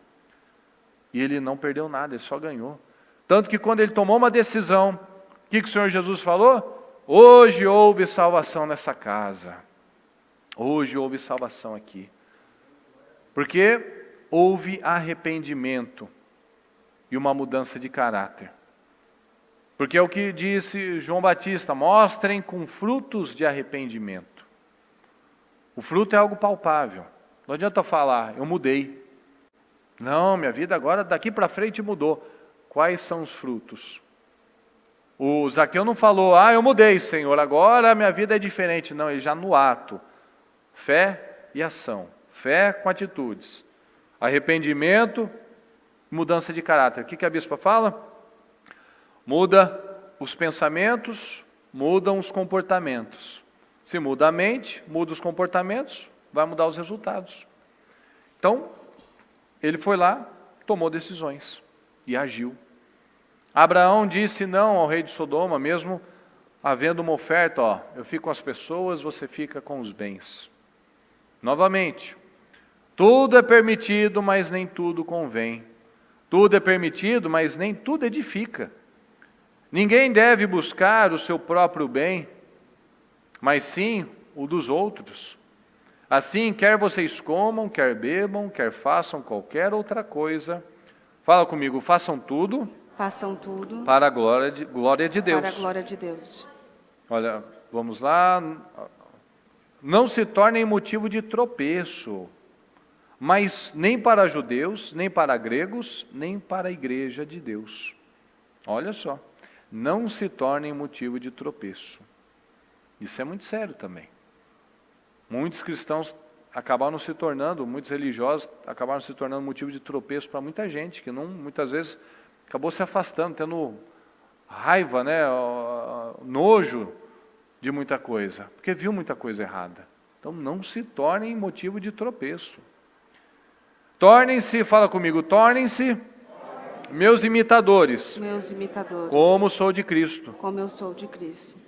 E ele não perdeu nada, ele só ganhou. Tanto que quando ele tomou uma decisão, o que o Senhor Jesus falou? Hoje houve salvação nessa casa. Hoje houve salvação aqui. Porque houve arrependimento e uma mudança de caráter. Porque é o que disse João Batista, mostrem com frutos de arrependimento. O fruto é algo palpável. Não adianta falar, eu mudei. Não, minha vida agora daqui para frente mudou. Quais são os frutos? O Zaqueu não falou, eu mudei, Senhor, agora a minha vida é diferente. Não, ele já no ato. Fé e ação. Fé com atitudes. Arrependimento, mudança de caráter. O que a bispa fala? Muda os pensamentos, mudam os comportamentos. Se muda a mente, muda os comportamentos, vai mudar os resultados. Então, ele foi lá, tomou decisões e agiu. Abraão disse não ao rei de Sodoma, mesmo havendo uma oferta, eu fico com as pessoas, você fica com os bens. Novamente, tudo é permitido, mas nem tudo convém. Tudo é permitido, mas nem tudo edifica. Ninguém deve buscar o seu próprio bem, mas sim o dos outros. Assim, quer vocês comam, quer bebam, quer façam qualquer outra coisa. Fala comigo, façam tudo. Façam tudo. Para a glória de Deus. Para a glória de Deus. Olha, vamos lá. Não se tornem motivo de tropeço, mas nem para judeus, nem para gregos, nem para a igreja de Deus. Olha só. Não se tornem motivo de tropeço. Isso é muito sério também. Muitos cristãos acabaram se tornando, muitos religiosos acabaram se tornando motivo de tropeço para muita gente, que não, muitas vezes acabou se afastando, tendo raiva, nojo de muita coisa, porque viu muita coisa errada. Então não se tornem motivo de tropeço. Tornem-se, fala comigo, tornem-se meus imitadores. Meus imitadores. Como sou de Cristo. Como eu sou de Cristo.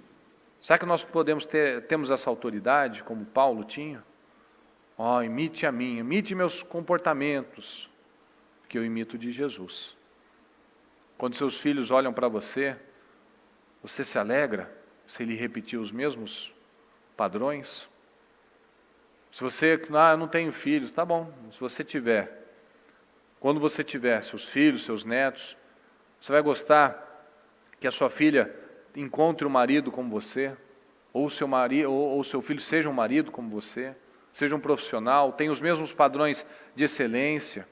Será que nós temos essa autoridade, como Paulo tinha? Imite a mim, imite meus comportamentos, que eu imito de Jesus. Quando seus filhos olham para você, você se alegra se ele repetir os mesmos padrões? Se você, eu não tenho filhos, tá bom, se você tiver, quando você tiver seus filhos, seus netos, você vai gostar que a sua filha encontre um marido como você, ou seu marido, ou seu filho seja um marido como você, seja um profissional, tenha os mesmos padrões de excelência,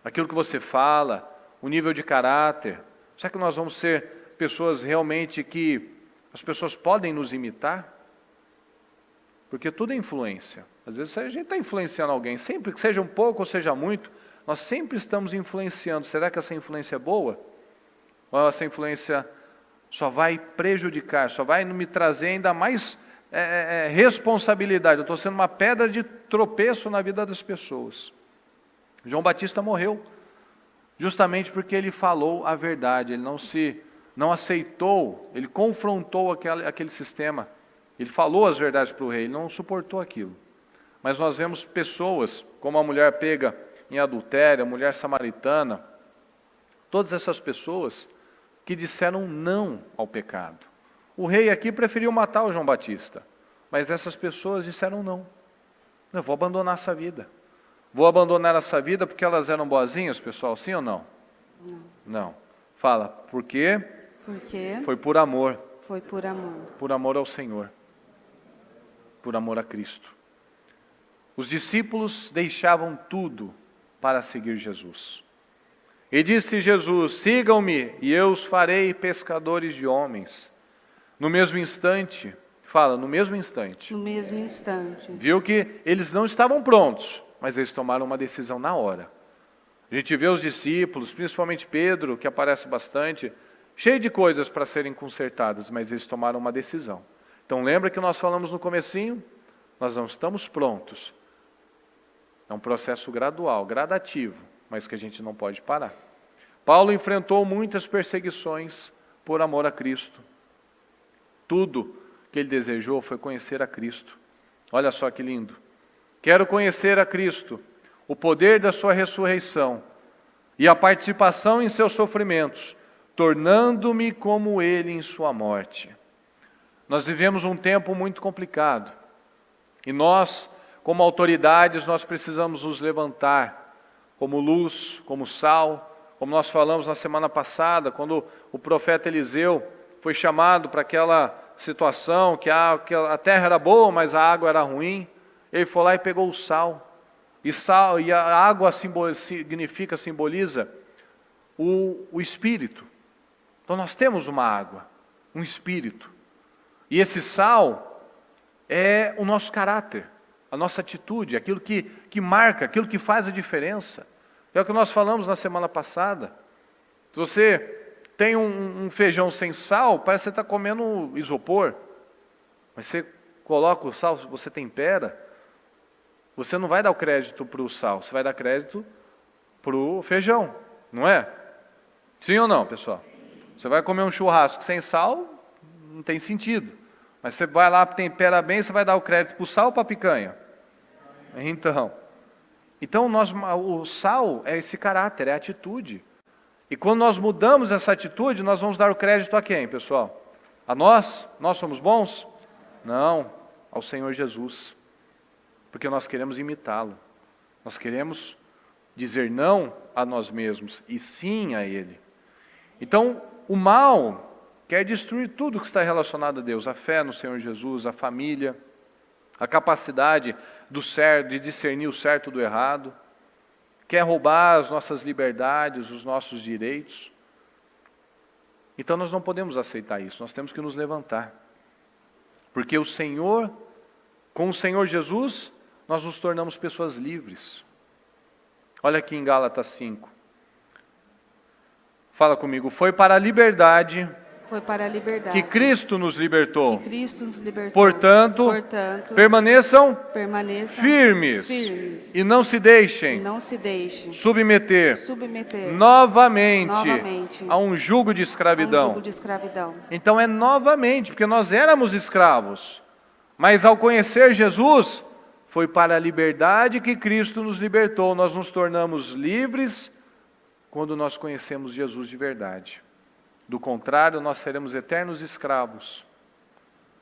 aquilo que você fala, o nível de caráter? Será que nós vamos ser pessoas realmente que as pessoas podem nos imitar? Porque tudo é influência. Às vezes a gente está influenciando alguém, sempre que seja um pouco ou seja muito, nós sempre estamos influenciando. Será que essa influência é boa? Ou essa influência só vai prejudicar, só vai me trazer ainda mais responsabilidade? Eu estou sendo uma pedra de tropeço na vida das pessoas. João Batista morreu justamente porque ele falou a verdade, ele não aceitou, ele confrontou aquele sistema, ele falou as verdades para o rei, ele não suportou aquilo. Mas nós vemos pessoas, como a mulher pega em adultério, a mulher samaritana, todas essas pessoas que disseram não ao pecado. O rei aqui preferiu matar o João Batista, mas essas pessoas disseram não. Eu vou abandonar essa vida. Vou abandonar essa vida porque elas eram boazinhas, pessoal, sim ou não? Não. Não. Fala, por quê? Porque Foi por amor. foi por amor. Por amor ao Senhor. Por amor a Cristo. Os discípulos deixavam tudo para seguir Jesus. E disse Jesus: sigam-me e eu os farei pescadores de homens. No mesmo instante, fala, no mesmo instante. No mesmo instante. Viu que eles não estavam prontos, mas eles tomaram uma decisão na hora. A gente vê os discípulos, principalmente Pedro, que aparece bastante, cheio de coisas para serem consertadas, mas eles tomaram uma decisão. Então lembra que nós falamos no comecinho? Nós não estamos prontos. É um processo gradual, gradativo, mas que a gente não pode parar. Paulo enfrentou muitas perseguições por amor a Cristo. Tudo que ele desejou foi conhecer a Cristo. Olha só que lindo. Quero conhecer a Cristo, o poder da sua ressurreição e a participação em seus sofrimentos, tornando-me como ele em sua morte. Nós vivemos um tempo muito complicado e nós, como autoridades, nós precisamos nos levantar como luz, como sal, como nós falamos na semana passada, quando o profeta Eliseu foi chamado para aquela situação que a terra era boa, mas a água era ruim. Ele foi lá e pegou o sal. E a água simboliza o Espírito. Então nós temos uma água, um Espírito. E esse sal é o nosso caráter, a nossa atitude, aquilo que marca, aquilo que faz a diferença. É o que nós falamos na semana passada. Se você tem um feijão sem sal, parece que você está comendo isopor. Mas você coloca o sal, você tempera, você não vai dar o crédito para o sal, você vai dar crédito para o feijão, não é? Sim ou não, pessoal? Você vai comer um churrasco sem sal, não tem sentido. Mas você vai lá, tempera bem, você vai dar o crédito para o sal ou para a picanha? Então o sal é esse caráter, é a atitude. E quando nós mudamos essa atitude, nós vamos dar o crédito a quem, pessoal? A nós? Nós somos bons? Não, ao Senhor Jesus. Porque nós queremos imitá-lo. Nós queremos dizer não a nós mesmos e sim a Ele. Então, o mal quer destruir tudo que está relacionado a Deus. A fé no Senhor Jesus, a família, a capacidade do certo, de discernir o certo do errado. Quer roubar as nossas liberdades, os nossos direitos. Então nós não podemos aceitar isso, nós temos que nos levantar. Porque com o Senhor Jesus, nós nos tornamos pessoas livres. Olha aqui em Gálatas 5. Fala comigo, foi para a liberdade que Cristo nos libertou. Portanto, permaneçam firmes e não se deixem submeter novamente a um jugo de escravidão. Então é novamente, porque nós éramos escravos, mas ao conhecer Jesus, foi para a liberdade que Cristo nos libertou. Nós nos tornamos livres quando nós conhecemos Jesus de verdade. Do contrário, nós seremos eternos escravos.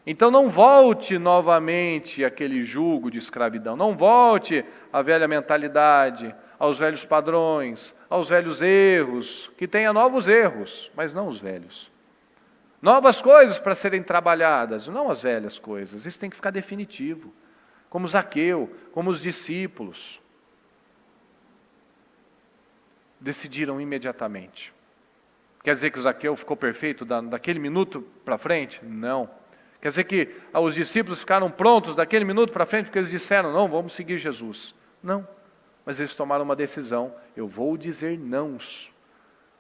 Então não volte novamente àquele jugo de escravidão. Não volte à velha mentalidade, aos velhos padrões, aos velhos erros. Que tenha novos erros, mas não os velhos. Novas coisas para serem trabalhadas, não as velhas coisas. Isso tem que ficar definitivo. Como Zaqueu, como os discípulos. Decidiram imediatamente. Quer dizer que Zaqueu ficou perfeito daquele minuto para frente? Não. Quer dizer que os discípulos ficaram prontos daquele minuto para frente porque eles disseram, não, vamos seguir Jesus. Não. Mas eles tomaram uma decisão. Eu vou dizer nãos.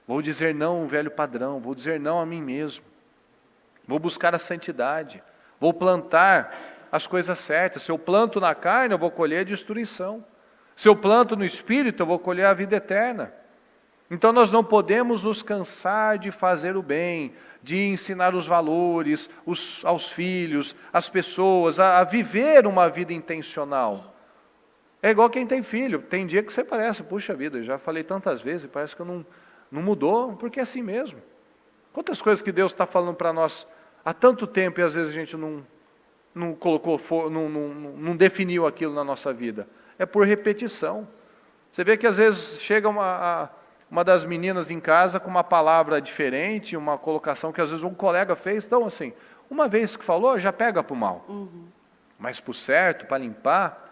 Vou dizer não ao velho padrão. Vou dizer não a mim mesmo. Vou buscar a santidade. Vou plantar as coisas certas. Se eu planto na carne, eu vou colher a destruição. Se eu planto no Espírito, eu vou colher a vida eterna. Então nós não podemos nos cansar de fazer o bem, de ensinar os valores aos filhos, às pessoas, a viver uma vida intencional. É igual quem tem filho, tem dia que você parece, puxa vida, eu já falei tantas vezes, parece que não mudou, porque é assim mesmo. Quantas coisas que Deus está falando para nós há tanto tempo e às vezes a gente não colocou, não definiu aquilo na nossa vida. É por repetição. Você vê que às vezes chega uma das meninas em casa com uma palavra diferente, uma colocação que às vezes um colega fez, então assim, uma vez que falou, já pega para o mal. Mas para o certo, para limpar,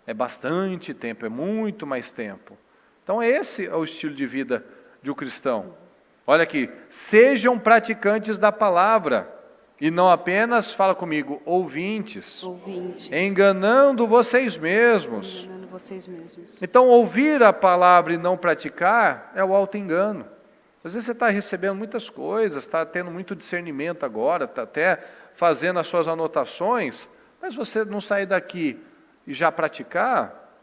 é bastante tempo, é muito mais tempo. Então esse é o estilo de vida de um cristão. Olha aqui, sejam praticantes da palavra, e não apenas, fala comigo, ouvintes. Enganando vocês mesmos. Então, ouvir a palavra e não praticar é o auto-engano. Às vezes você está recebendo muitas coisas, está tendo muito discernimento agora, está até fazendo as suas anotações, mas você não sair daqui e já praticar,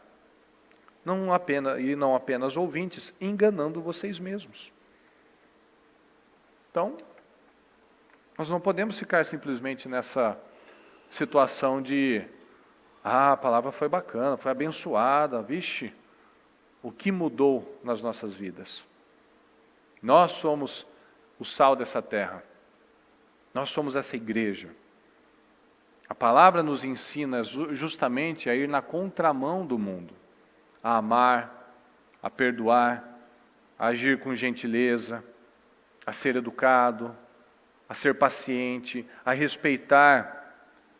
não apenas ouvintes, enganando vocês mesmos. Então, nós não podemos ficar simplesmente nessa situação de a palavra foi bacana, foi abençoada, vixe, o que mudou nas nossas vidas? Nós somos o sal dessa terra, nós somos essa igreja. A palavra nos ensina justamente a ir na contramão do mundo, a amar, a perdoar, a agir com gentileza, a ser educado, a ser paciente, a respeitar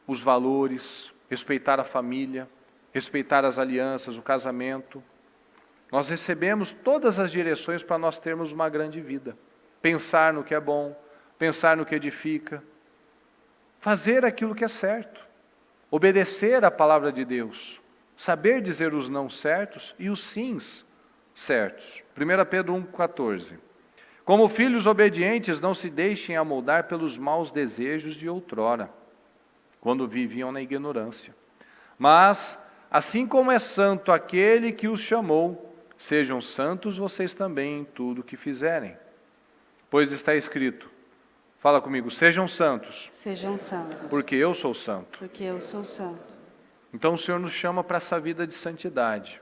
os valores, respeitar a família, respeitar as alianças, o casamento. Nós recebemos todas as direções para nós termos uma grande vida. Pensar no que é bom, pensar no que edifica, fazer aquilo que é certo, obedecer à palavra de Deus, saber dizer os não certos e os sims certos. 1 Pedro 1,14. Como filhos obedientes, não se deixem amoldar pelos maus desejos de outrora, quando viviam na ignorância. Mas, assim como é santo aquele que os chamou, sejam santos vocês também em tudo o que fizerem. Pois está escrito, fala comigo, sejam santos. Sejam santos. Porque eu sou santo. Porque eu sou santo. Então o Senhor nos chama para essa vida de santidade.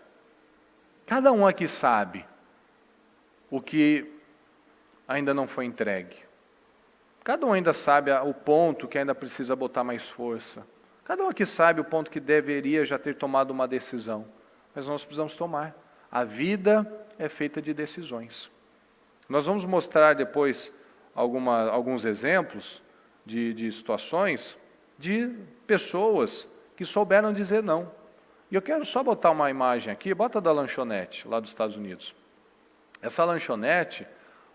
Cada um aqui sabe o que ainda não foi entregue. Cada um ainda sabe o ponto que ainda precisa botar mais força. Cada um aqui sabe o ponto que deveria já ter tomado uma decisão. Mas nós precisamos tomar. A vida é feita de decisões. Nós vamos mostrar depois alguns exemplos de situações de pessoas que souberam dizer não. E eu quero só botar uma imagem aqui, bota da lanchonete lá dos Estados Unidos. Essa lanchonete,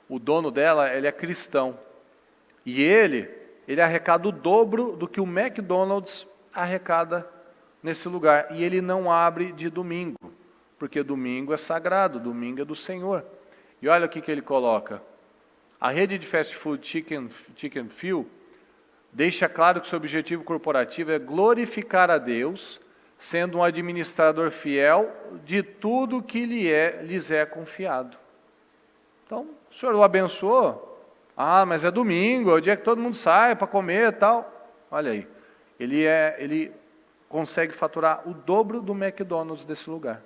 o dono dela, ele é cristão. E ele arrecada o dobro do que o McDonald's arrecada nesse lugar. E ele não abre de domingo, porque domingo é sagrado, domingo é do Senhor. E olha o que ele coloca. A rede de fast food Chicken Fill deixa claro que seu objetivo corporativo é glorificar a Deus, sendo um administrador fiel de tudo que lhes é confiado. Então, o Senhor o abençoou. Ah, mas é domingo, é o dia que todo mundo sai para comer e tal. Olha aí, ele consegue faturar o dobro do McDonald's desse lugar.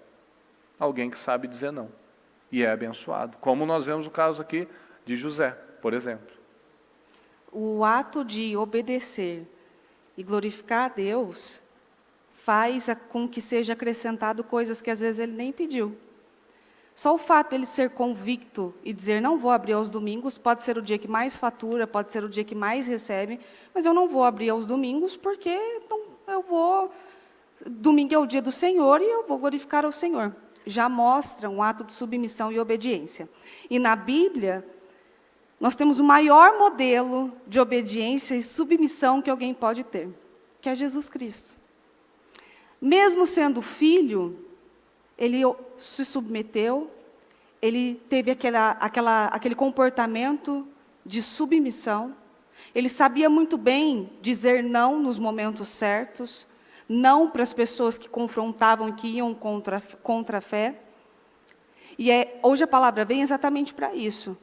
Alguém que sabe dizer não. E é abençoado. Como nós vemos o caso aqui de José, por exemplo. O ato de obedecer e glorificar a Deus faz com que seja acrescentado coisas que às vezes Ele nem pediu. Só o fato dele ser convicto e dizer, não vou abrir aos domingos, pode ser o dia que mais fatura, pode ser o dia que mais recebe, mas eu não vou abrir aos domingos porque domingo é o dia do Senhor e eu vou glorificar ao Senhor. Já mostra um ato de submissão e obediência. E na Bíblia, nós temos o maior modelo de obediência e submissão que alguém pode ter, que é Jesus Cristo. Mesmo sendo filho, Ele se submeteu, Ele teve aquele comportamento de submissão. Ele sabia muito bem dizer não nos momentos certos, não para as pessoas que confrontavam e que iam contra a fé. E hoje a palavra vem exatamente para isso,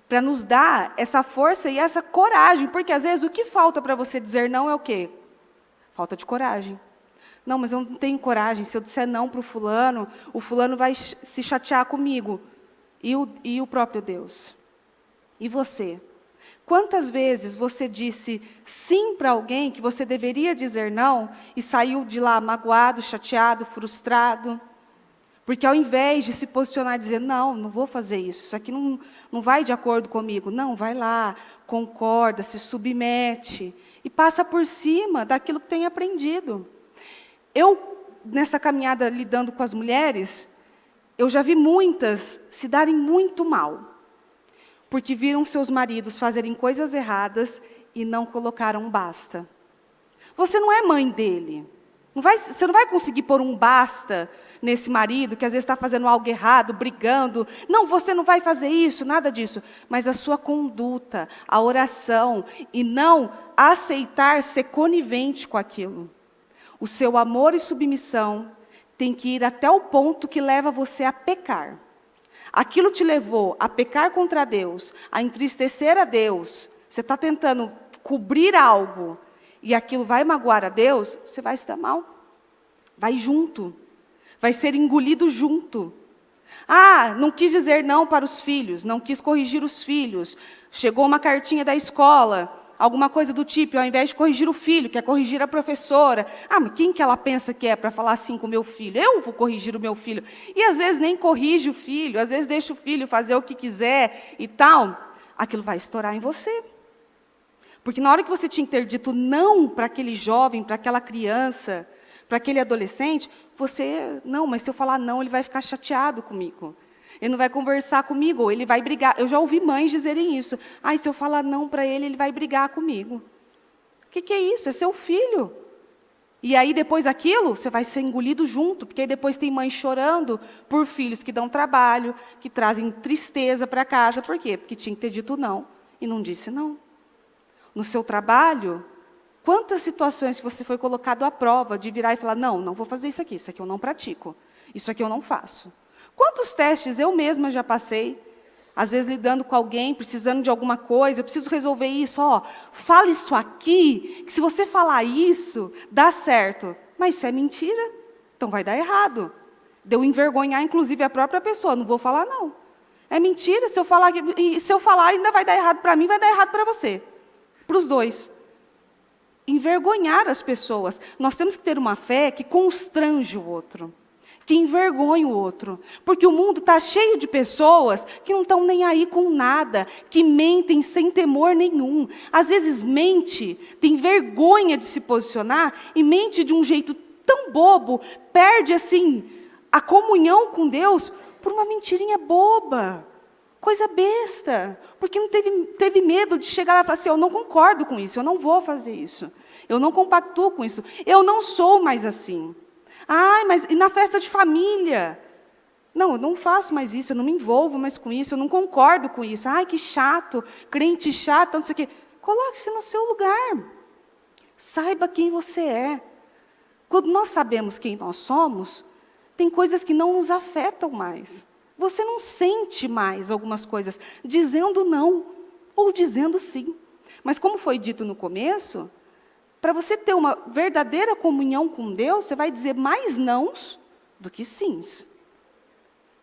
para nos dar essa força e essa coragem, porque às vezes o que falta para você dizer não é o quê? Falta de coragem. Não, mas eu não tenho coragem, se eu disser não para o fulano vai se chatear comigo. E o próprio Deus? E você? Quantas vezes você disse sim para alguém que você deveria dizer não e saiu de lá magoado, chateado, frustrado? Porque ao invés de se posicionar e dizer, não vou fazer isso aqui não vai de acordo comigo. Não, vai lá, concorda, se submete e passa por cima daquilo que tem aprendido. Nessa caminhada lidando com as mulheres, eu já vi muitas se darem muito mal, porque viram seus maridos fazerem coisas erradas e não colocaram um basta. Você não é mãe dele. Você não vai conseguir pôr um basta nesse marido que às vezes está fazendo algo errado, brigando. Não, você não vai fazer isso, nada disso. Mas a sua conduta, a oração e não aceitar ser conivente com aquilo. O seu amor e submissão tem que ir até o ponto que leva você a pecar. Aquilo te levou a pecar contra Deus, a entristecer a Deus. Você está tentando cobrir algo e aquilo vai magoar a Deus, você vai se dar mal. Vai junto. Vai ser engolido junto. Não quis dizer não para os filhos, não quis corrigir os filhos. Chegou uma cartinha da escola, alguma coisa do tipo, ao invés de corrigir o filho, quer corrigir a professora. Mas quem que ela pensa que é para falar assim com o meu filho? Eu vou corrigir o meu filho. E às vezes nem corrige o filho, às vezes deixa o filho fazer o que quiser e tal. Aquilo vai estourar em você. Porque na hora que você tinha que ter dito não para aquele jovem, para aquela criança, para aquele adolescente, mas se eu falar não, ele vai ficar chateado comigo. Ele não vai conversar comigo, ou ele vai brigar. Eu já ouvi mães dizerem isso. Se eu falar não para ele vai brigar comigo. O que é isso? É seu filho. E aí depois aquilo, você vai ser engolido junto, porque aí depois tem mães chorando por filhos que dão trabalho, que trazem tristeza para casa. Por quê? Porque tinha que ter dito não, e não disse não. No seu trabalho, quantas situações que você foi colocado à prova de virar e falar, não vou fazer isso aqui eu não pratico, isso aqui eu não faço. Quantos testes eu mesma já passei, às vezes lidando com alguém, precisando de alguma coisa, eu preciso resolver isso, fala isso aqui, que se você falar isso, dá certo. Mas isso é mentira, então vai dar errado. Deu envergonhar, inclusive, a própria pessoa, não vou falar não. É mentira, se eu falar ainda vai dar errado para mim, vai dar errado para você. Para os dois. Envergonhar as pessoas. Nós temos que ter uma fé que constrange o outro, que envergonha o outro. Porque o mundo está cheio de pessoas que não estão nem aí com nada, que mentem sem temor nenhum. Às vezes mente, tem vergonha de se posicionar e mente de um jeito tão bobo, perde assim a comunhão com Deus por uma mentirinha boba. Coisa besta, porque não teve medo de chegar lá e falar assim, eu não concordo com isso, eu não vou fazer isso, eu não compactuo com isso, eu não sou mais assim. Mas e na festa de família? Não, eu não faço mais isso, eu não me envolvo mais com isso, eu não concordo com isso. Que chato, crente chato, não sei o quê. Coloque-se no seu lugar, saiba quem você é. Quando nós sabemos quem nós somos, tem coisas que não nos afetam mais. Você não sente mais algumas coisas dizendo não ou dizendo sim. Mas como foi dito no começo, para você ter uma verdadeira comunhão com Deus, você vai dizer mais nãos do que sims.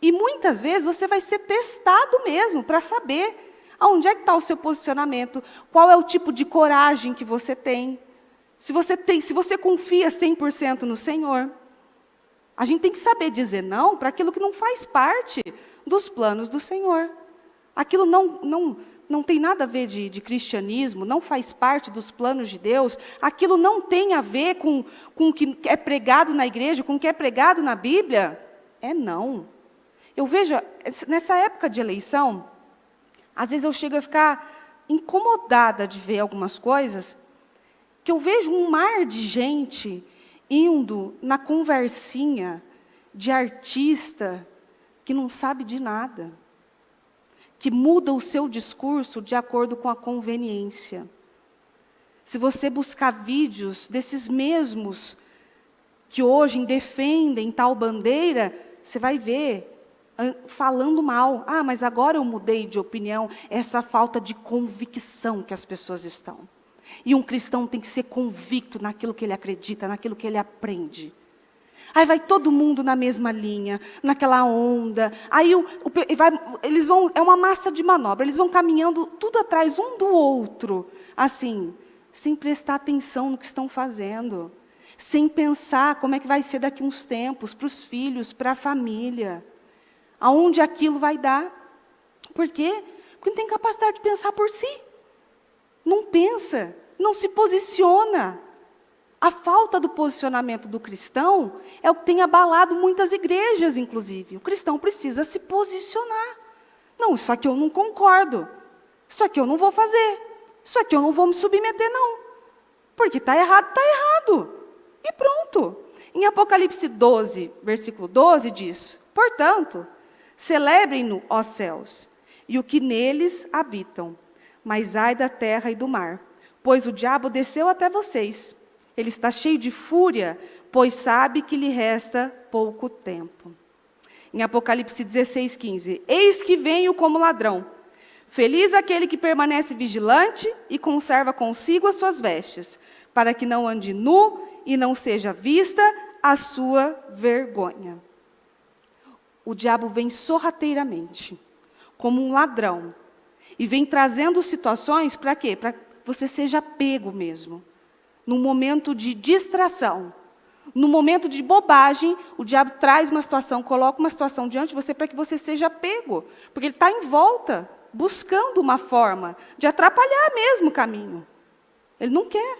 E muitas vezes você vai ser testado mesmo para saber. Aonde é que está o seu posicionamento? Qual é o tipo de coragem que você tem? Se você confia 100% no Senhor. A gente tem que saber dizer não para aquilo que não faz parte dos planos do Senhor. Aquilo não tem nada a ver de cristianismo, não faz parte dos planos de Deus, aquilo não tem a ver com o que é pregado na igreja, com o que é pregado na Bíblia. É não. Eu vejo, nessa época de eleição, às vezes eu chego a ficar incomodada de ver algumas coisas, que eu vejo um mar de gente indo na conversinha de artista que não sabe de nada, que muda o seu discurso de acordo com a conveniência. Se você buscar vídeos desses mesmos que hoje defendem tal bandeira, você vai ver falando mal. Ah, mas agora eu mudei de opinião. Essa falta de convicção que as pessoas estão. E um cristão tem que ser convicto naquilo que ele acredita, naquilo que ele aprende. Aí vai todo mundo na mesma linha, naquela onda. Aí eles vão, é uma massa de manobra, eles vão caminhando tudo atrás um do outro, assim, sem prestar atenção no que estão fazendo, sem pensar como é que vai ser daqui uns tempos, para os filhos, para a família, aonde aquilo vai dar. Por quê? Porque não tem capacidade de pensar por si. Não pensa, não se posiciona. A falta do posicionamento do cristão é o que tem abalado muitas igrejas, inclusive. O cristão precisa se posicionar. Não, isso aqui eu não concordo. Isso aqui eu não vou fazer. Isso aqui eu não vou me submeter, não. Porque está errado, está errado. E pronto. Em Apocalipse 12, versículo 12, diz: portanto, celebrem-no, ó céus, e o que neles habitam. Mas ai da terra e do mar, pois o diabo desceu até vocês. Ele está cheio de fúria, pois sabe que lhe resta pouco tempo. Em Apocalipse 16, 15. Eis que venho como ladrão. Feliz aquele que permanece vigilante e conserva consigo as suas vestes, para que não ande nu e não seja vista a sua vergonha. O diabo vem sorrateiramente, como um ladrão, e vem trazendo situações para quê? Para que você seja pego mesmo. Num momento de distração, no momento de bobagem, o diabo traz uma situação, coloca uma situação diante de você para que você seja pego. Porque ele está em volta, buscando uma forma de atrapalhar mesmo o caminho. Ele não quer.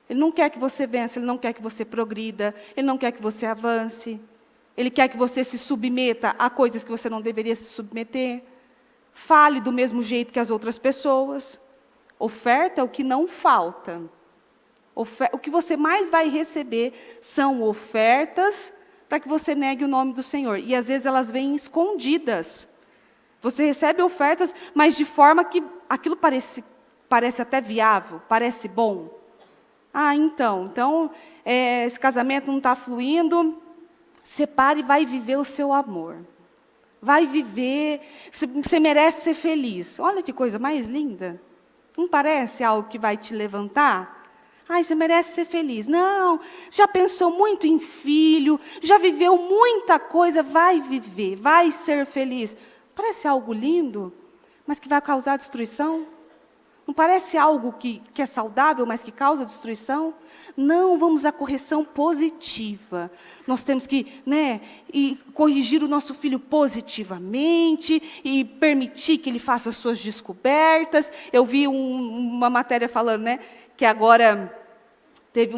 Ele não quer que você vença, ele não quer que você progrida, ele não quer que você avance. Ele quer que você se submeta a coisas que você não deveria se submeter. Fale do mesmo jeito que as outras pessoas. Oferta é o que não falta. O que você mais vai receber são ofertas para que você negue o nome do Senhor. E às vezes elas vêm escondidas. Você recebe ofertas, mas de forma que aquilo parece até viável, parece bom. Ah, então esse casamento não está fluindo, separe e vai viver o seu amor. Vai viver, você merece ser feliz. Olha que coisa mais linda. Não parece algo que vai te levantar? Ai, você merece ser feliz. Não, já pensou muito em filho, já viveu muita coisa, vai viver, vai ser feliz. Parece algo lindo, mas que vai causar destruição? Não parece algo que é saudável, mas que causa destruição? Não, vamos à correção positiva. Nós temos que e corrigir o nosso filho positivamente e permitir que ele faça as suas descobertas. Eu vi uma matéria falando que agora teve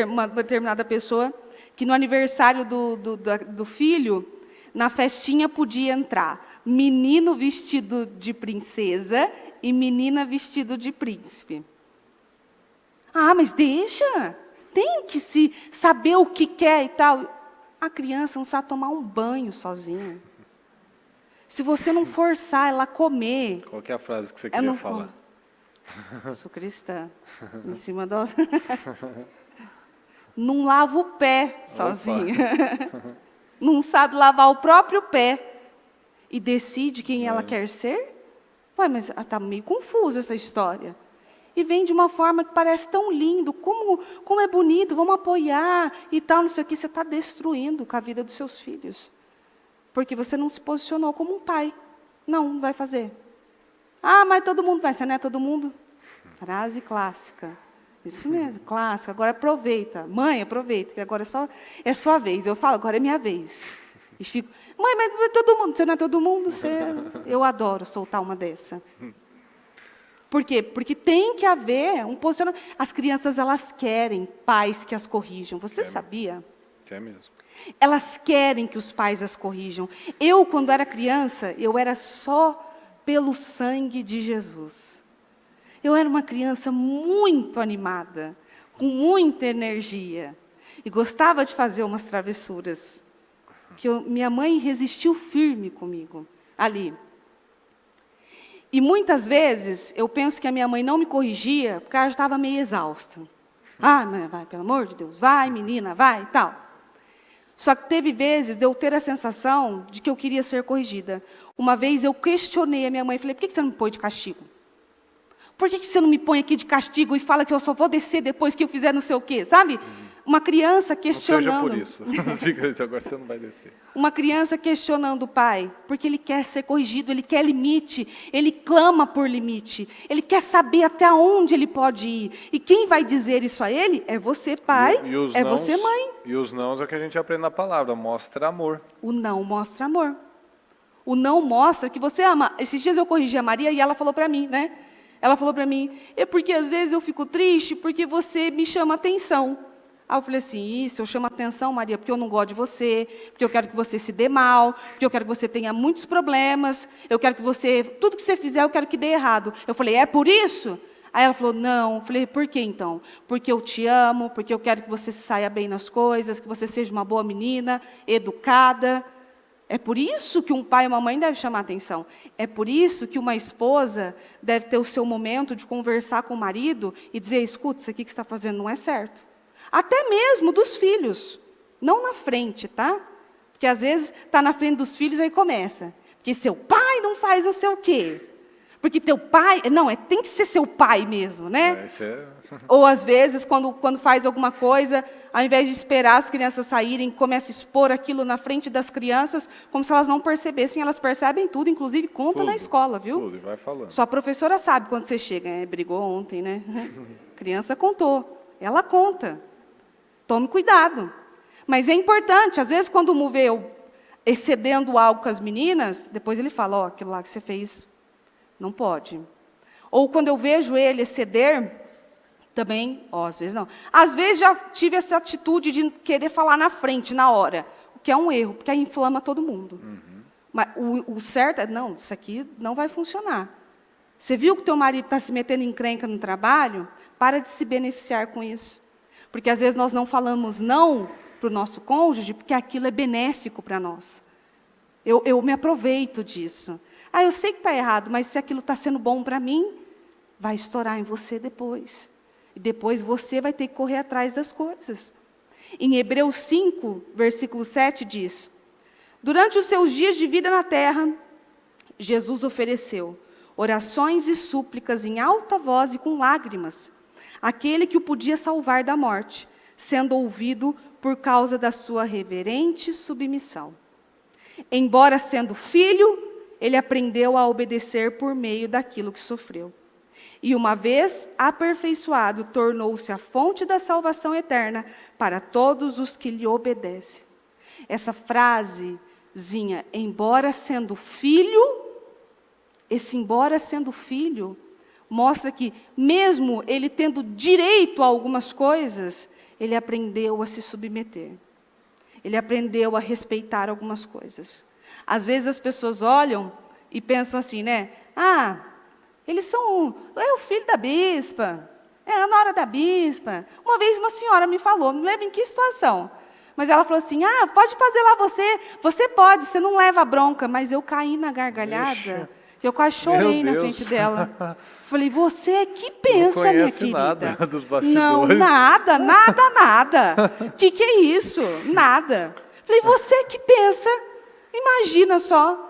uma determinada pessoa que no aniversário do filho, na festinha podia entrar menino vestido de princesa e menina vestido de príncipe. Ah, mas deixa, tem que saber o que quer e tal. A criança não sabe tomar um banho sozinha. Se você não forçar ela a comer... Qual que é a frase que você queria falar? Sou cristã. Em cima do... Não lava o pé sozinha. Não sabe lavar o próprio pé. E decide quem ela quer ser? Ué, mas está meio confusa essa história. E vem de uma forma que parece tão lindo. Como é bonito, vamos apoiar e tal, não sei o que. Você está destruindo com a vida dos seus filhos. Porque você não se posicionou como um pai. Não vai fazer. Ah, mas todo mundo vai. Você não é todo mundo? Frase clássica. Isso mesmo, clássico. Agora aproveita. Mãe, aproveita, que agora é sua vez. Eu falo, agora é minha vez. E fico, mãe, mas não é todo mundo. Você não é todo mundo? Eu adoro soltar uma dessa. Por quê? Porque tem que haver um posicionamento. As crianças, elas querem pais que as corrijam. Você sabia? Quer mesmo. Elas querem que os pais as corrijam. Eu, quando era criança, eu era só pelo sangue de Jesus. Eu era uma criança muito animada, com muita energia. E gostava de fazer umas travessuras. Minha mãe resistiu firme comigo, ali. E muitas vezes, eu penso que a minha mãe não me corrigia, porque ela já estava meio exausta. Ah, mas vai, pelo amor de Deus, vai, menina, vai, e tal. Só que teve vezes de eu ter a sensação de que eu queria ser corrigida. Uma vez eu questionei a minha mãe, falei, por que você não me põe de castigo? Por que você não me põe aqui de castigo e fala que eu só vou descer depois que eu fizer não sei o quê, sabe? Uma criança questionando. Não seja por isso. Fica isso, agora você não vai descer. Uma criança questionando o pai, porque ele quer ser corrigido, ele quer limite, ele clama por limite, ele quer saber até onde ele pode ir. E quem vai dizer isso a ele é você, pai, é você, mãe. E os nãos é o que a gente aprende na palavra, mostra amor. O não mostra amor. O não mostra que você ama. Esses dias eu corrigi a Maria e ela falou para mim, né? Ela falou para mim, é porque às vezes eu fico triste porque você me chama atenção. Aí eu falei assim, isso, eu chamo atenção, Maria, porque eu não gosto de você, porque eu quero que você se dê mal, porque eu quero que você tenha muitos problemas, eu quero que você, tudo que você fizer, eu quero que dê errado. Eu falei, é por isso? Aí ela falou, não. Eu falei, por que então? Porque eu te amo, porque eu quero que você saia bem nas coisas, que você seja uma boa menina, educada. É por isso que um pai e uma mãe devem chamar atenção. É por isso que uma esposa deve ter o seu momento de conversar com o marido e dizer, escuta, isso aqui que você está fazendo não é certo. Até mesmo dos filhos. Não na frente, tá? Porque às vezes está na frente dos filhos, aí começa. Porque seu pai não faz não sei o quê. Porque teu pai... Não, tem que ser seu pai mesmo, né? Ou às vezes, quando faz alguma coisa, ao invés de esperar as crianças saírem, começa a expor aquilo na frente das crianças, como se elas não percebessem. Elas percebem tudo, inclusive conta na escola, viu? Tudo, e vai falando. Sua professora sabe quando você chega. Brigou ontem, né? Criança contou. Ela conta. Tome cuidado. Mas é importante, às vezes, quando o moveu excedendo algo com as meninas, depois ele fala, aquilo lá que você fez, não pode. Ou quando eu vejo ele exceder, também, às vezes não. Às vezes já tive essa atitude de querer falar na frente, na hora, o que é um erro, porque aí inflama todo mundo. Mas o certo é, não, isso aqui não vai funcionar. Você viu que o teu marido está se metendo em encrenca no trabalho? Para de se beneficiar com isso. Porque às vezes nós não falamos não para o nosso cônjuge, porque aquilo é benéfico para nós. Eu me aproveito disso. Eu sei que está errado, mas se aquilo está sendo bom para mim, vai estourar em você depois. E depois você vai ter que correr atrás das coisas. Em Hebreus 5, versículo 7 diz, durante os seus dias de vida na terra, Jesus ofereceu orações e súplicas em alta voz e com lágrimas, aquele que o podia salvar da morte, sendo ouvido por causa da sua reverente submissão. Embora sendo filho, ele aprendeu a obedecer por meio daquilo que sofreu. E uma vez aperfeiçoado, tornou-se a fonte da salvação eterna para todos os que lhe obedecem. Essa frasezinha, embora sendo filho, esse embora sendo filho, mostra que, mesmo ele tendo direito a algumas coisas, ele aprendeu a se submeter. Ele aprendeu a respeitar algumas coisas. Às vezes as pessoas olham e pensam assim, né? Eles são... É o filho da bispa. É a nora da bispa. Uma vez uma senhora me falou, não lembro em que situação, mas ela falou assim, pode fazer lá você. Você pode, você não leva bronca. Mas eu caí na gargalhada. Eu quase chorei na frente dela. Falei, você que pensa, minha querida? Nada dos bastidores. Não, nada. Que é isso? Nada. Falei, você que pensa? Imagina só.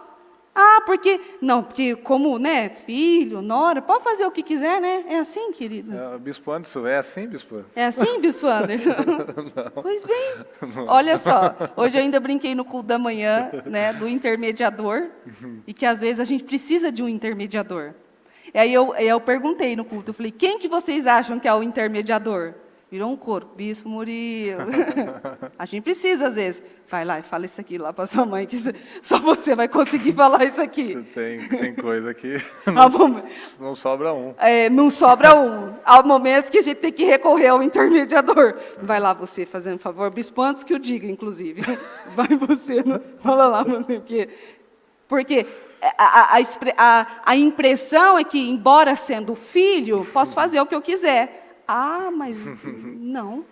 Porque como, né, filho, nora, pode fazer o que quiser, né? É assim, querida? Bispo Anderson, é assim, Bispo Anderson? É assim, Bispo Anderson? Pois bem. Olha só, hoje eu ainda brinquei no culto da manhã, né, do intermediador, e que às vezes a gente precisa de um intermediador. E aí eu perguntei no culto, eu falei, quem que vocês acham que é o intermediador? Virou um coro, Bispo Murilo. A gente precisa, às vezes. Vai lá e fala isso aqui lá para sua mãe, que só você vai conseguir falar isso aqui. Tem coisa que não sobra um. Não sobra um. Há momentos que a gente tem que recorrer ao intermediador. Vai lá você, fazendo favor. Bispo, antes que eu diga, inclusive. Vai você, fala lá você, porque a impressão é que, embora sendo filho, posso fazer o que eu quiser. Ah, mas não.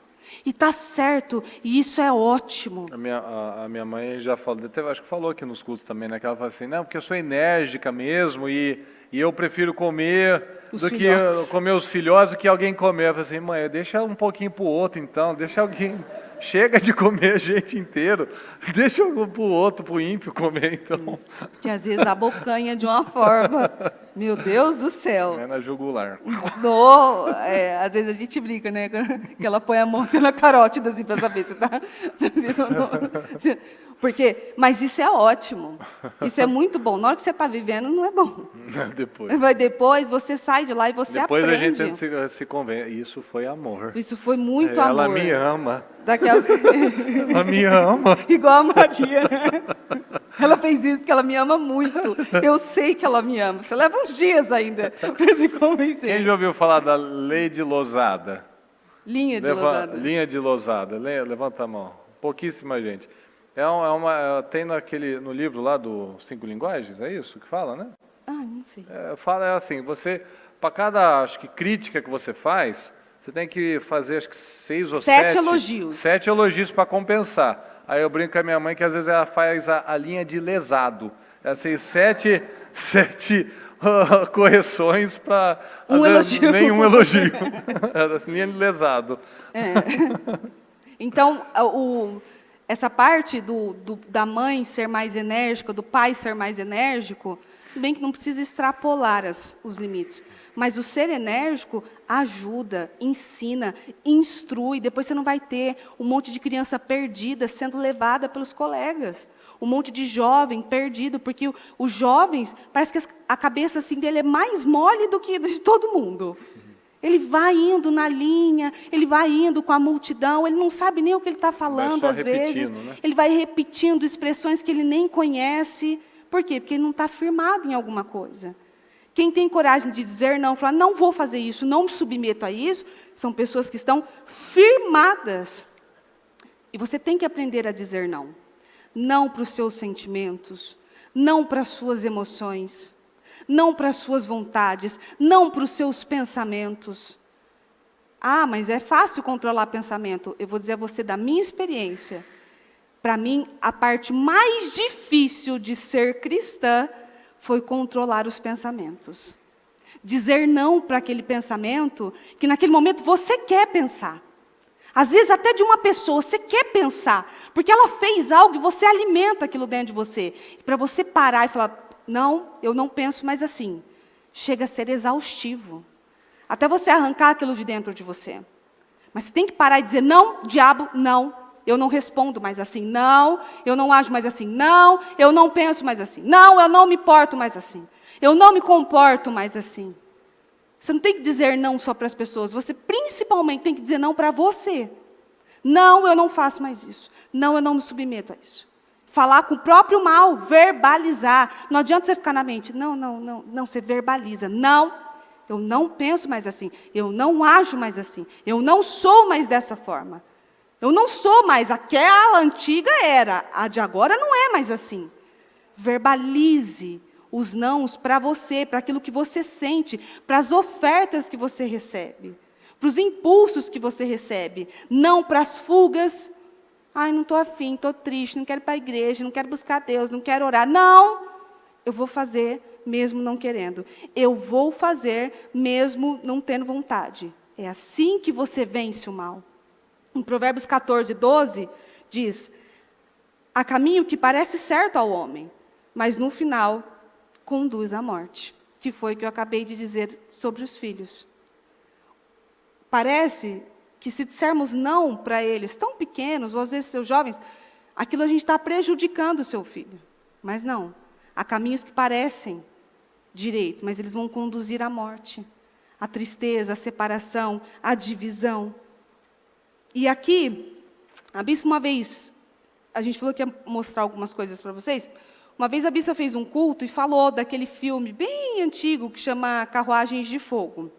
E está certo, e isso é ótimo. A minha mãe já falou, acho que falou aqui nos cultos também, né? Que ela fala assim, não, porque eu sou enérgica mesmo, e eu prefiro comer comer os filhotes do que alguém comer. Eu falei assim, mãe, deixa um pouquinho para o outro então, deixa alguém... Chega de comer a gente inteiro, deixa para o outro, para o ímpio comer, então. Que às vezes abocanha de uma forma, meu Deus do céu. É na jugular. Às vezes a gente brinca, né? Que ela põe a mão na carótida, assim, para saber se está... Mas isso é ótimo, isso é muito bom. Na hora que você está vivendo, não é bom. Depois você sai de lá e você aprende. Depois a gente se convence. Isso foi amor. Isso foi muito amor. Ela me ama. Ela me ama. Igual a Maria, né? Ela fez isso, que ela me ama muito. Eu sei que ela me ama. Você leva uns dias ainda para se convencer. Quem já ouviu falar da lei de Losada? Linha de Losada. Linha de Losada. Levanta a mão. Pouquíssima gente. Tem no livro lá do 5 Linguagens, é isso que fala, né? Não sei. Fala assim, para cada, acho que, crítica que você faz, você tem que fazer, acho que 6 ou 7 elogios. 7 elogios para compensar. Aí eu brinco com a minha mãe que às vezes ela faz a linha de lesado. Assim, 7 correções para nenhum elogio. Linha de lesado. Então, essa parte da mãe ser mais enérgica, do pai ser mais enérgico, bem que não precisa extrapolar os limites. Mas o ser enérgico ajuda, ensina, instrui. Depois você não vai ter um monte de criança perdida sendo levada pelos colegas. Um monte de jovem perdido, porque os jovens, parece que a cabeça assim, dele é mais mole do que de todo mundo. Ele vai indo na linha, ele vai indo com a multidão, ele não sabe nem o que ele está falando às vezes. Né? Ele vai repetindo expressões que ele nem conhece. Por quê? Porque ele não está firmado em alguma coisa. Quem tem coragem de dizer não, falar, não vou fazer isso, não me submeto a isso, são pessoas que estão firmadas. E você tem que aprender a dizer não. Não para os seus sentimentos, não para as suas emoções, não para as suas vontades, não para os seus pensamentos. Mas é fácil controlar pensamento. Eu vou dizer a você da minha experiência. Para mim, a parte mais difícil de ser cristã foi controlar os pensamentos. Dizer não para aquele pensamento que naquele momento você quer pensar. Às vezes até de uma pessoa, você quer pensar, porque ela fez algo e você alimenta aquilo dentro de você. E para você parar e falar, não, eu não penso mais assim. Chega a ser exaustivo. Até você arrancar aquilo de dentro de você. Mas você tem que parar e dizer, não, diabo, não. Eu não respondo mais assim, não, eu não ajo mais assim, não, eu não penso mais assim, não, eu não me porto mais assim, eu não me comporto mais assim. Você não tem que dizer não só para as pessoas, você principalmente tem que dizer não para você. Não, eu não faço mais isso, não, eu não me submeto a isso. Falar com o próprio mal, verbalizar, não adianta você ficar na mente, não, você verbaliza, não, eu não penso mais assim, eu não ajo mais assim, eu não sou mais dessa forma. Eu não sou mais, aquela antiga era, a de agora não é mais assim. Verbalize os nãos para você, para aquilo que você sente, para as ofertas que você recebe, para os impulsos que você recebe, não para as fugas. Não estou afim, estou triste, não quero ir para a igreja, não quero buscar Deus, não quero orar. Não, eu vou fazer mesmo não querendo. Eu vou fazer mesmo não tendo vontade. É assim que você vence o mal. Em Provérbios 14, 12, diz, há caminho que parece certo ao homem, mas no final conduz à morte, que foi o que eu acabei de dizer sobre os filhos. Parece que se dissermos não para eles, tão pequenos, ou às vezes seus jovens, aquilo a gente está prejudicando o seu filho. Mas não, há caminhos que parecem direito, mas eles vão conduzir à morte, à tristeza, à separação, à divisão. E aqui, a bispa uma vez, a gente falou que ia mostrar algumas coisas para vocês. Uma vez a bispa fez um culto e falou daquele filme bem antigo que chama Carruagens de Fogo.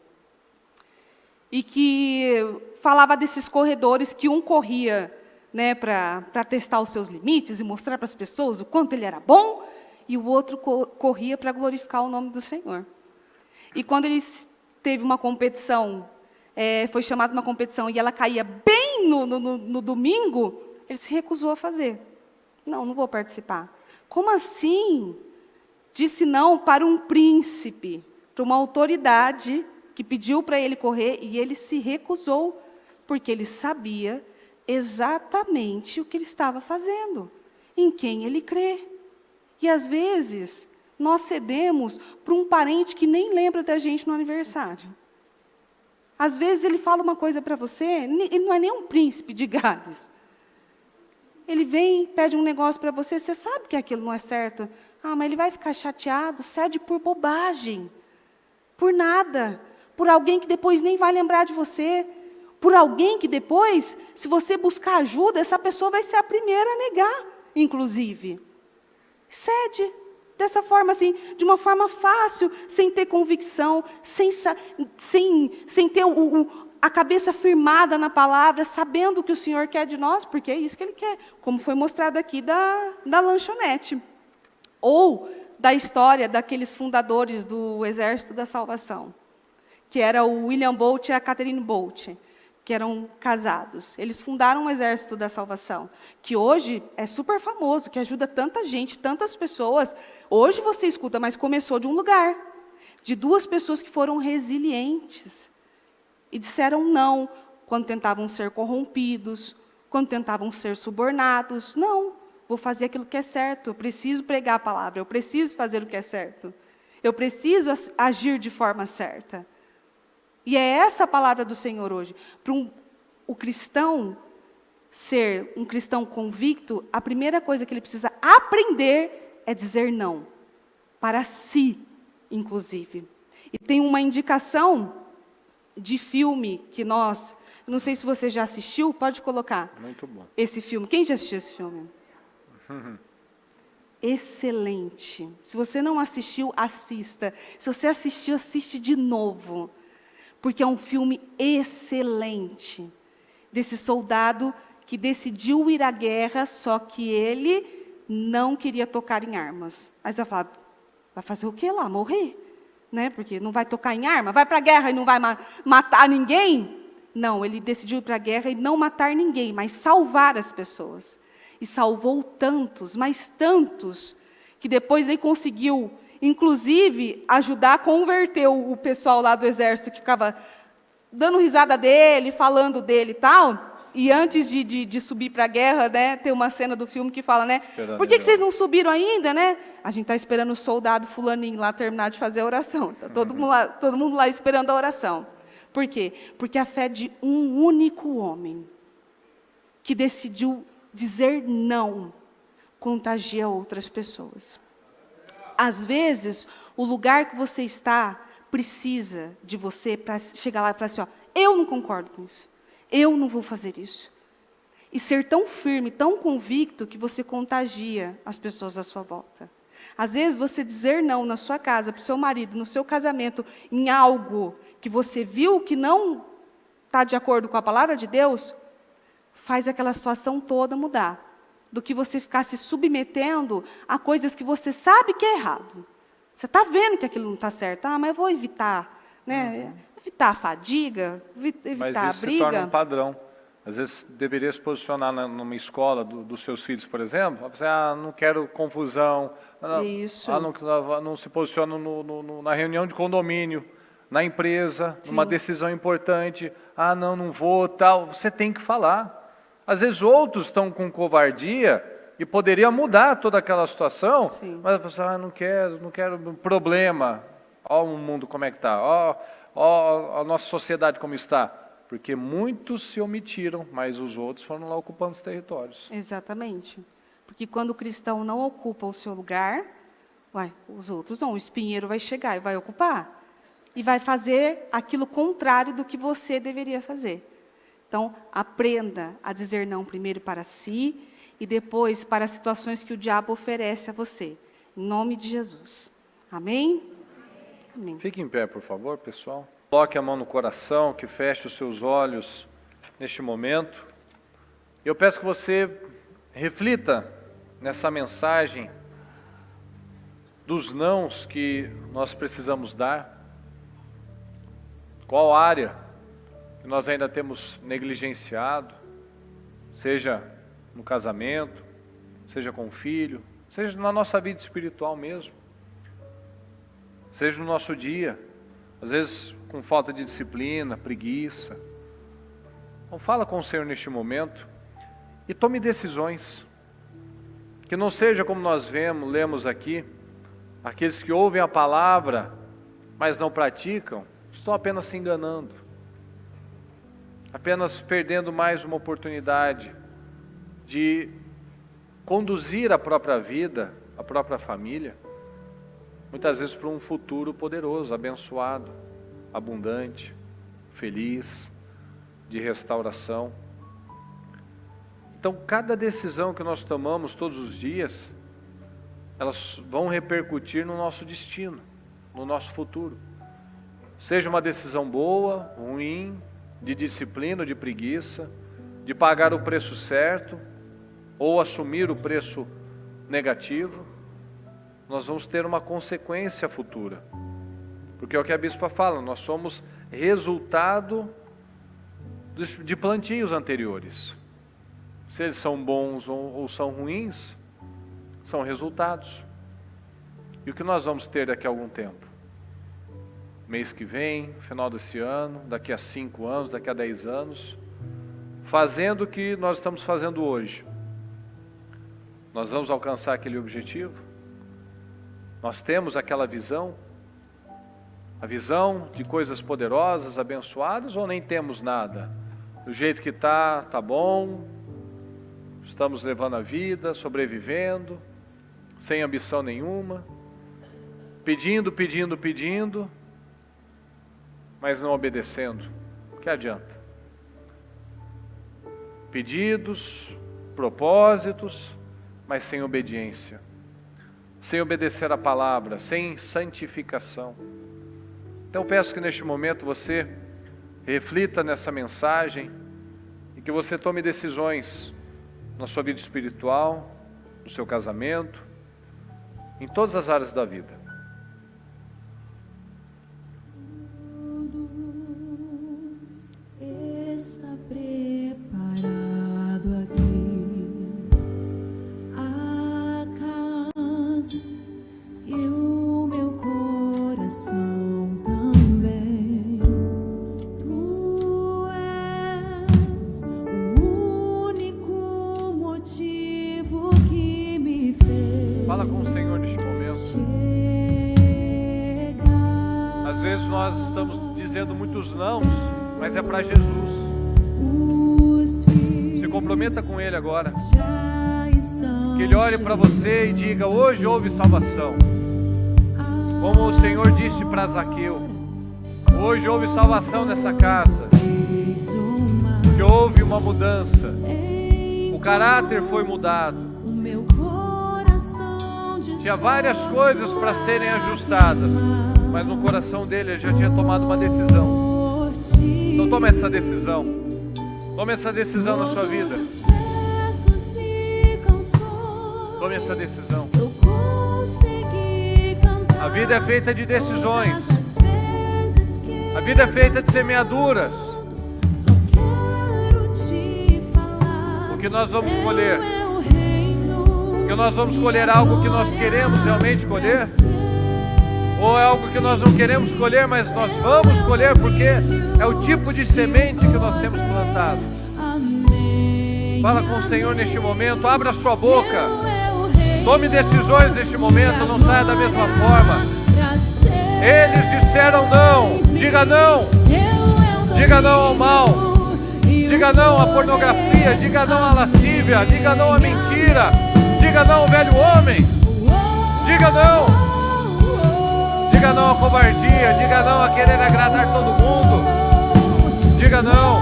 E que falava desses corredores que um corria, né, para testar os seus limites e mostrar para as pessoas o quanto ele era bom, e o outro corria para glorificar o nome do Senhor. E quando ele teve uma competição, foi chamada uma competição, e ela caía bem no domingo, ele se recusou a fazer. Não vou participar. Como assim? Disse não para um príncipe, para uma autoridade que pediu para ele correr, e ele se recusou, porque ele sabia exatamente o que ele estava fazendo, em quem ele crê. E às vezes, nós cedemos para um parente que nem lembra da gente no aniversário. Às vezes ele fala uma coisa para você, ele não é nem um príncipe de Gales. Ele vem, pede um negócio para você, você sabe que aquilo não é certo. Mas ele vai ficar chateado, cede por bobagem, por nada, por alguém que depois nem vai lembrar de você, por alguém que depois, se você buscar ajuda, essa pessoa vai ser a primeira a negar, inclusive. Cede dessa forma, assim, de uma forma fácil, sem ter convicção, sem ter a cabeça firmada na palavra, sabendo o que o Senhor quer de nós, porque é isso que Ele quer, como foi mostrado aqui da lanchonete. Ou da história daqueles fundadores do Exército da Salvação, que era o William Bolt e a Catherine Bolt, que eram casados. Eles fundaram o Exército da Salvação, que hoje é super famoso, que ajuda tanta gente, tantas pessoas. Hoje você escuta, mas começou de um lugar, de duas pessoas que foram resilientes e disseram não quando tentavam ser corrompidos, quando tentavam ser subornados. Não, vou fazer aquilo que é certo, eu preciso pregar a palavra, eu preciso fazer o que é certo, eu preciso agir de forma certa. E é essa a palavra do Senhor hoje. Para o cristão ser um cristão convicto, a primeira coisa que ele precisa aprender é dizer não. Para si, inclusive. E tem uma indicação de filme que não sei se você já assistiu, pode colocar. Muito bom. Esse filme. Quem já assistiu esse filme? Excelente. Se você não assistiu, assista. Se você assistiu, assiste de novo. Porque é um filme excelente, desse soldado que decidiu ir à guerra, só que ele não queria tocar em armas. Aí você fala, vai fazer o quê lá? Morrer? Né? Porque não vai tocar em arma? Vai para a guerra e não vai matar ninguém? Não, ele decidiu ir para a guerra e não matar ninguém, mas salvar as pessoas. E salvou tantos, mas tantos, que depois ele conseguiu, inclusive, ajudar a converter o pessoal lá do exército, que ficava dando risada dele, falando dele e tal. E antes de subir para a guerra, né, tem uma cena do filme que fala, né? Por que vocês não subiram ainda, né? A gente está esperando o soldado fulaninho lá terminar de fazer a oração. Está todo mundo lá esperando a oração. Por quê? Porque a fé de um único homem, que decidiu dizer não, contagia outras pessoas. Às vezes, o lugar que você está precisa de você para chegar lá e falar assim, eu não concordo com isso, eu não vou fazer isso. E ser tão firme, tão convicto, que você contagia as pessoas à sua volta. Às vezes, você dizer não na sua casa, para o seu marido, no seu casamento, em algo que você viu que não está de acordo com a palavra de Deus, faz aquela situação toda mudar. Do que você ficar se submetendo a coisas que você sabe que é errado. Você está vendo que aquilo não está certo. Mas eu vou evitar, né? Evitar a fadiga, evitar mas a isso briga. se torna um padrão. Às vezes deveria se posicionar numa escola dos seus filhos, por exemplo. Você, não quero confusão. Isso. Não se posiciona na reunião de condomínio, na empresa, numa decisão importante. Não vou, tal. Você tem que falar. Às vezes outros estão com covardia e poderia mudar toda aquela situação, Sim. mas a pessoa, não quero problema. Olha o mundo como é que está, olha a nossa sociedade como está. Porque muitos se omitiram, mas os outros foram lá ocupando os territórios. Exatamente. Porque quando o cristão não ocupa o seu lugar, Uai, os outros não, o espinheiro vai chegar e vai ocupar. E vai fazer aquilo contrário do que você deveria fazer. Então, aprenda a dizer não primeiro para si e depois para as situações que o diabo oferece a você. Em nome de Jesus. Amém? Amém. Fique em pé, por favor, pessoal. Coloque a mão no coração, que feche os seus olhos neste momento. Eu peço que você reflita nessa mensagem dos nãos que nós precisamos dar. Qual área que nós ainda temos negligenciado, seja no casamento, seja com o filho, seja na nossa vida espiritual mesmo, seja no nosso dia, às vezes com falta de disciplina, preguiça. Então fala com o Senhor neste momento e tome decisões, que não seja como nós lemos aqui, aqueles que ouvem a palavra, mas não praticam, estão apenas se enganando, apenas perdendo mais uma oportunidade de conduzir a própria vida, a própria família, muitas vezes para um futuro poderoso, abençoado, abundante, feliz, de restauração. Então, cada decisão que nós tomamos todos os dias, elas vão repercutir no nosso destino, no nosso futuro. Seja uma decisão boa, ruim, de disciplina ou de preguiça, de pagar o preço certo ou assumir o preço negativo, nós vamos ter uma consequência futura. Porque é o que a bispa fala, nós somos resultado de plantios anteriores. Se eles são bons ou são ruins, são resultados. E o que nós vamos ter daqui a algum tempo? Mês que vem, final desse ano, daqui a 5 anos, daqui a 10 anos, fazendo o que nós estamos fazendo hoje. Nós vamos alcançar aquele objetivo? Nós temos aquela visão? A visão de coisas poderosas, abençoadas, ou nem temos nada? Do jeito que está bom, estamos levando a vida, sobrevivendo, sem ambição nenhuma, pedindo, mas não obedecendo. O que adianta? Pedidos, propósitos, mas sem obediência, sem obedecer a palavra, sem santificação. Então eu peço que neste momento você reflita nessa mensagem e que você tome decisões na sua vida espiritual, no seu casamento, em todas as áreas da vida. Está preparado aqui a casa e o meu coração também. Tu és o único motivo que me fez. Fala com o Senhor neste momento. Às vezes nós estamos dizendo muitos nãos, mas é para Jesus. Se comprometa com Ele agora. Que Ele olhe para você e diga: hoje houve salvação. Como o Senhor disse para Zaqueu: hoje houve salvação nessa casa. Que houve uma mudança. O caráter foi mudado. Tinha várias coisas para serem ajustadas, mas no coração dele ele já tinha tomado uma decisão. Então tome essa decisão. Tome essa decisão na sua vida. Tome essa decisão. A vida é feita de decisões. A vida é feita de semeaduras. O que nós vamos colher? Que nós vamos colher algo que nós queremos realmente colher? Ou é algo que nós não queremos colher, mas nós vamos colher porque é o tipo de semente que nós temos plantado? Fala com o Senhor neste momento, abra a sua boca, tome decisões neste momento, não saia da mesma forma. Eles disseram não, diga não. Diga não ao mal, diga não à pornografia, diga não à lascívia, diga não à mentira, diga não ao velho homem, diga não. Diga não à covardia, diga não a querer agradar todo mundo. Diga não.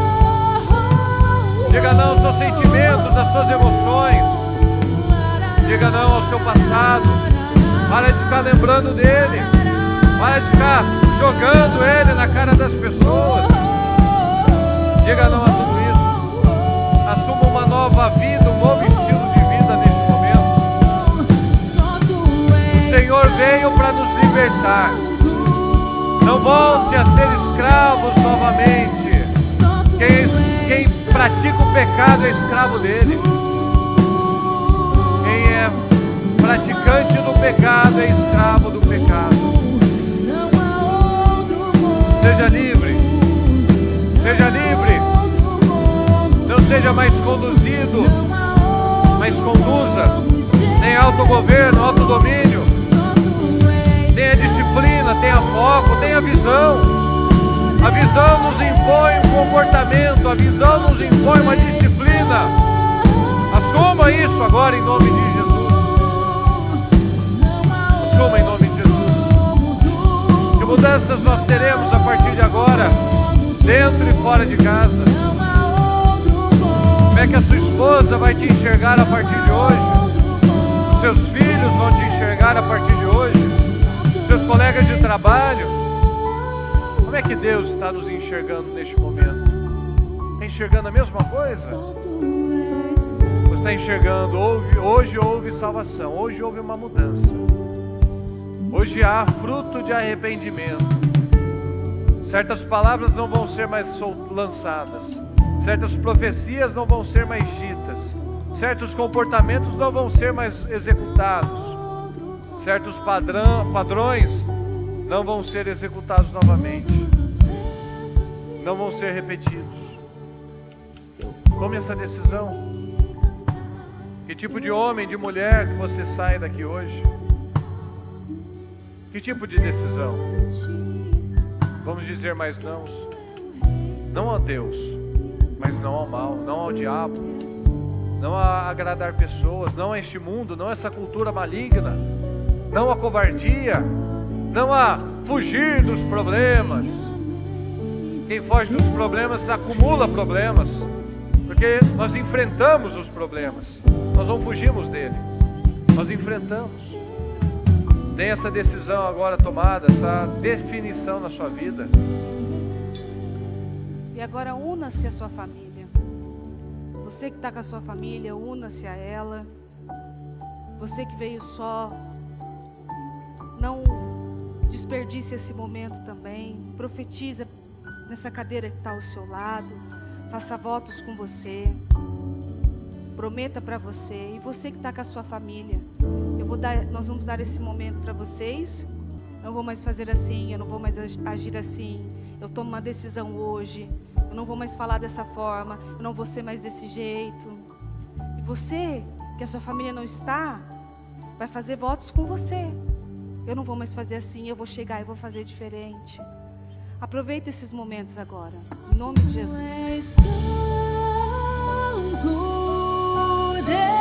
Diga não aos seus sentimentos, às suas emoções. Diga não ao seu passado. Para de ficar lembrando dele. Para de ficar jogando ele na cara das pessoas. Diga não a tudo isso. Assuma uma nova vida, um novo estilo de vida neste momento. O Senhor veio para nos libertar. Não volte a ser escravos novamente. Quem pratica o pecado é escravo dele. Quem é praticante do pecado é escravo do pecado. Seja livre. Seja livre. Não seja mais conduzido, mas conduza. Tenha autogoverno, autodomínio. Tenha disciplina, tenha foco, tenha visão. A visão nos impõe um comportamento, a visão nos impõe uma disciplina. Assuma isso agora em nome de Jesus. Assuma em nome de Jesus. Que mudanças nós teremos a partir de agora, dentro e fora de casa. Como é que a sua esposa vai te enxergar a partir de hoje? Seus filhos vão te enxergar a partir de hoje? Seus colegas de trabalho? Como é que Deus está nos enxergando neste momento? Está enxergando a mesma coisa? Você está enxergando, hoje houve salvação, hoje houve uma mudança. Hoje há fruto de arrependimento. Certas palavras não vão ser mais lançadas. Certas profecias não vão ser mais ditas. Certos comportamentos não vão ser mais executados. Certos padrões não vão ser executados novamente. Não vão ser repetidos. Tome essa decisão. Que tipo de homem, de mulher que você sai daqui hoje? Que tipo de decisão? Vamos dizer mais não. Não a Deus, mas não ao mal, não ao diabo, não a agradar pessoas, não a este mundo, não a essa cultura maligna, não a covardia, não a fugir dos problemas. Quem foge dos problemas acumula problemas, porque nós enfrentamos os problemas, nós não fugimos deles, nós enfrentamos. Tenha essa decisão agora tomada, essa definição na sua vida. E agora una-se à sua família. Você que está com a sua família, una-se a ela. Você que veio só, não desperdice esse momento também. Profetiza nessa cadeira que está ao seu lado. Faça votos com você. Prometa para você. E você que está com a sua família, nós vamos dar esse momento para vocês. Eu não vou mais fazer assim, eu não vou mais agir assim. Eu tomo uma decisão hoje. Eu não vou mais falar dessa forma. Eu não vou ser mais desse jeito. E você, que a sua família não está, vai fazer votos com você. Eu não vou mais fazer assim, eu vou chegar e vou fazer diferente. Aproveita esses momentos agora. Em nome de Jesus. És santo, Deus.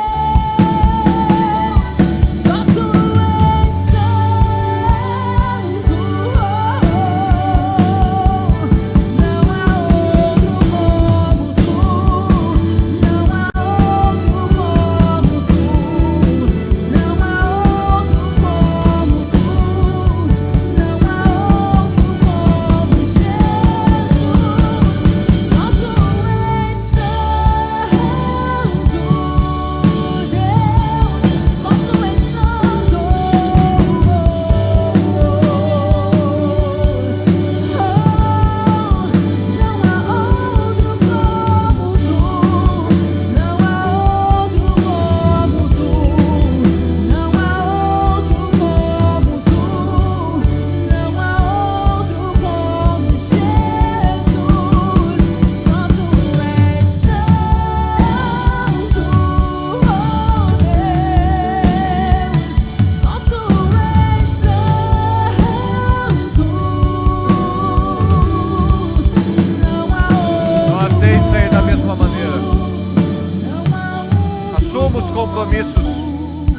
Compromissos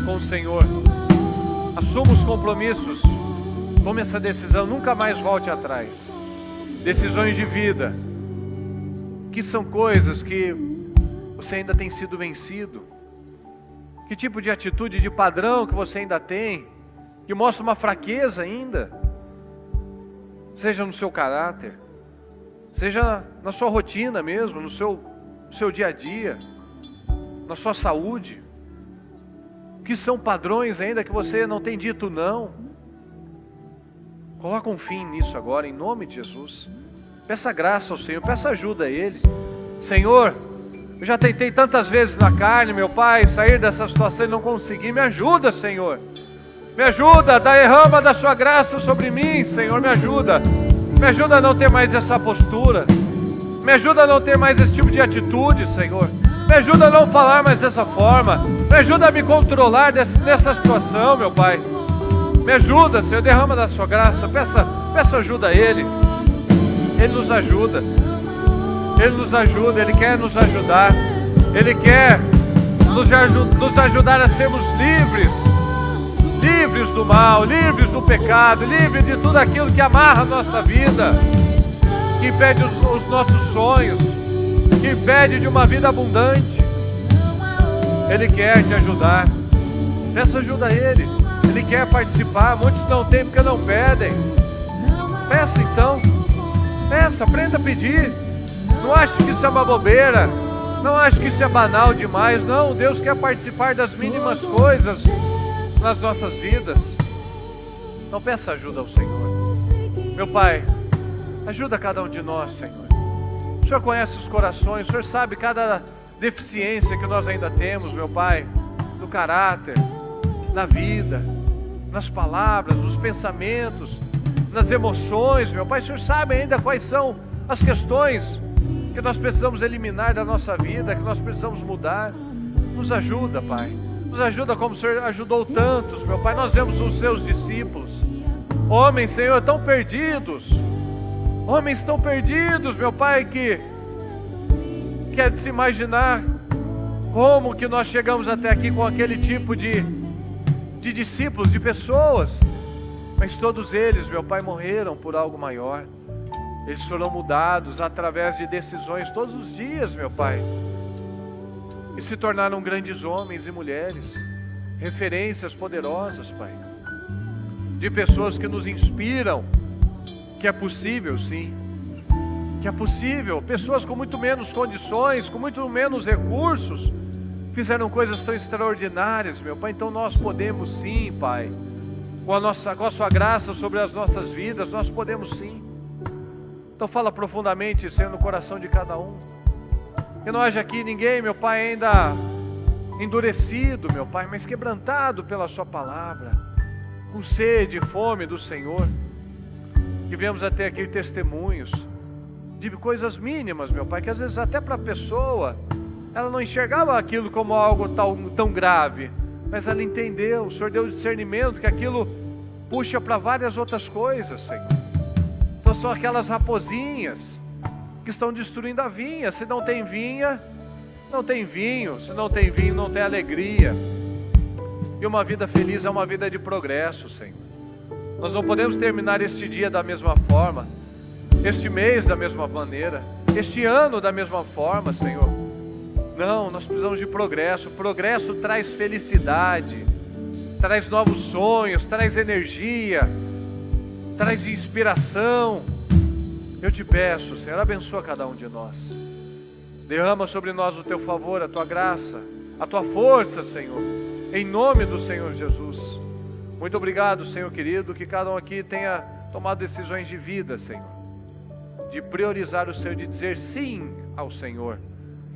com o Senhor. Assuma os compromissos Tome essa decisão, nunca mais volte atrás. Decisões de vida, que são coisas que você ainda tem sido vencido. Que tipo de atitude, de padrão que você ainda tem, que mostra uma fraqueza ainda, seja no seu caráter, seja na sua rotina mesmo, no seu dia a dia, na sua saúde, que são padrões ainda que você não tem dito não. Coloca um fim nisso agora, em nome de Jesus. Peça graça ao Senhor, peça ajuda a Ele. Senhor, eu já tentei tantas vezes na carne, meu Pai, sair dessa situação e não consegui. Me ajuda, Senhor. Me ajuda, derrama da sua graça sobre mim, Senhor, me ajuda. Me ajuda a não ter mais essa postura. Me ajuda a não ter mais esse tipo de atitude, Senhor. Me ajuda a não falar mais dessa forma. Me ajuda a me controlar nessa situação, meu Pai. Me ajuda, Senhor, derrama da sua graça. Peça ajuda a Ele. Ele nos ajuda. Ele nos ajuda, Ele quer nos ajudar. Ele quer nos ajudar a sermos livres. Livres do mal, livres do pecado, livres de tudo aquilo que amarra a nossa vida, que impede os nossos sonhos, que impede de uma vida abundante. Ele quer te ajudar. Peça ajuda a Ele. Ele quer participar. Muitos não têm porque não pedem. Peça então. Peça, aprenda a pedir. Não ache que isso é uma bobeira. Não ache que isso é banal demais. Não, Deus quer participar das mínimas coisas nas nossas vidas. Então peça ajuda ao Senhor. Meu Pai, ajuda cada um de nós, Senhor. O Senhor conhece os corações. O Senhor sabe cada deficiência que nós ainda temos, meu Pai, no caráter, na vida, nas palavras, nos pensamentos, nas emoções, meu Pai. O Senhor sabe ainda quais são as questões que nós precisamos eliminar da nossa vida, que nós precisamos mudar. Nos ajuda, Pai. Nos ajuda como o Senhor ajudou tantos, meu Pai. Nós vemos os seus discípulos, homens, Senhor, tão perdidos. Homens tão perdidos, meu Pai, que quer se imaginar como que nós chegamos até aqui com aquele tipo de discípulos, de pessoas. Mas todos eles, meu Pai, morreram por algo maior. Eles foram mudados através de decisões todos os dias, meu Pai. E se tornaram grandes homens e mulheres, referências poderosas, Pai. De pessoas que nos inspiram, que é possível sim. Que é possível. Pessoas com muito menos condições, com muito menos recursos, fizeram coisas tão extraordinárias, meu Pai. Então nós podemos sim, Pai. Com a sua graça sobre as nossas vidas, nós podemos sim. Então fala profundamente, Senhor, no coração de cada um. Que não haja aqui ninguém, meu Pai, ainda endurecido, meu Pai, mas quebrantado pela sua palavra, com sede e fome do Senhor. Que viemos até aqui testemunhos de coisas mínimas, meu Pai, que às vezes até para a pessoa, ela não enxergava aquilo como algo tão grave, mas ela entendeu. O Senhor deu discernimento que aquilo puxa para várias outras coisas, Senhor. Então são aquelas raposinhas que estão destruindo a vinha. Se não tem vinha, não tem vinho. Se não tem vinho, não tem alegria. E uma vida feliz é uma vida de progresso, Senhor. Nós não podemos terminar este dia da mesma forma, este mês da mesma maneira, este ano da mesma forma, Senhor. Não, nós precisamos de progresso. Progresso traz felicidade, traz novos sonhos, traz energia, traz inspiração. Eu te peço, Senhor, abençoa cada um de nós. Derrama sobre nós o teu favor, a tua graça, a tua força, Senhor, em nome do Senhor Jesus. Muito obrigado, Senhor querido, que cada um aqui tenha tomado decisões de vida, Senhor, de priorizar o Senhor, de dizer sim ao Senhor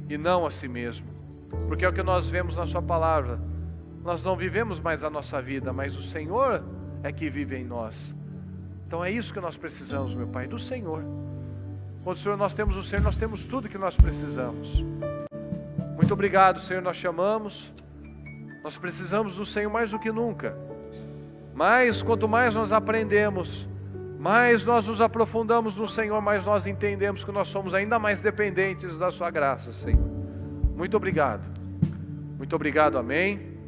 e não a si mesmo, porque é o que nós vemos na sua palavra. Nós não vivemos mais a nossa vida, mas o Senhor é que vive em nós. Então é isso que nós precisamos, meu Pai, do Senhor. Quando o Senhor, nós temos o Senhor, nós temos tudo que nós precisamos. Muito obrigado, Senhor, nós chamamos. Nós precisamos do Senhor mais do que nunca. Mas quanto mais nós aprendemos, mais nós nos aprofundamos no Senhor, mais nós entendemos que nós somos ainda mais dependentes da sua graça, Senhor. Muito obrigado. Muito obrigado, amém.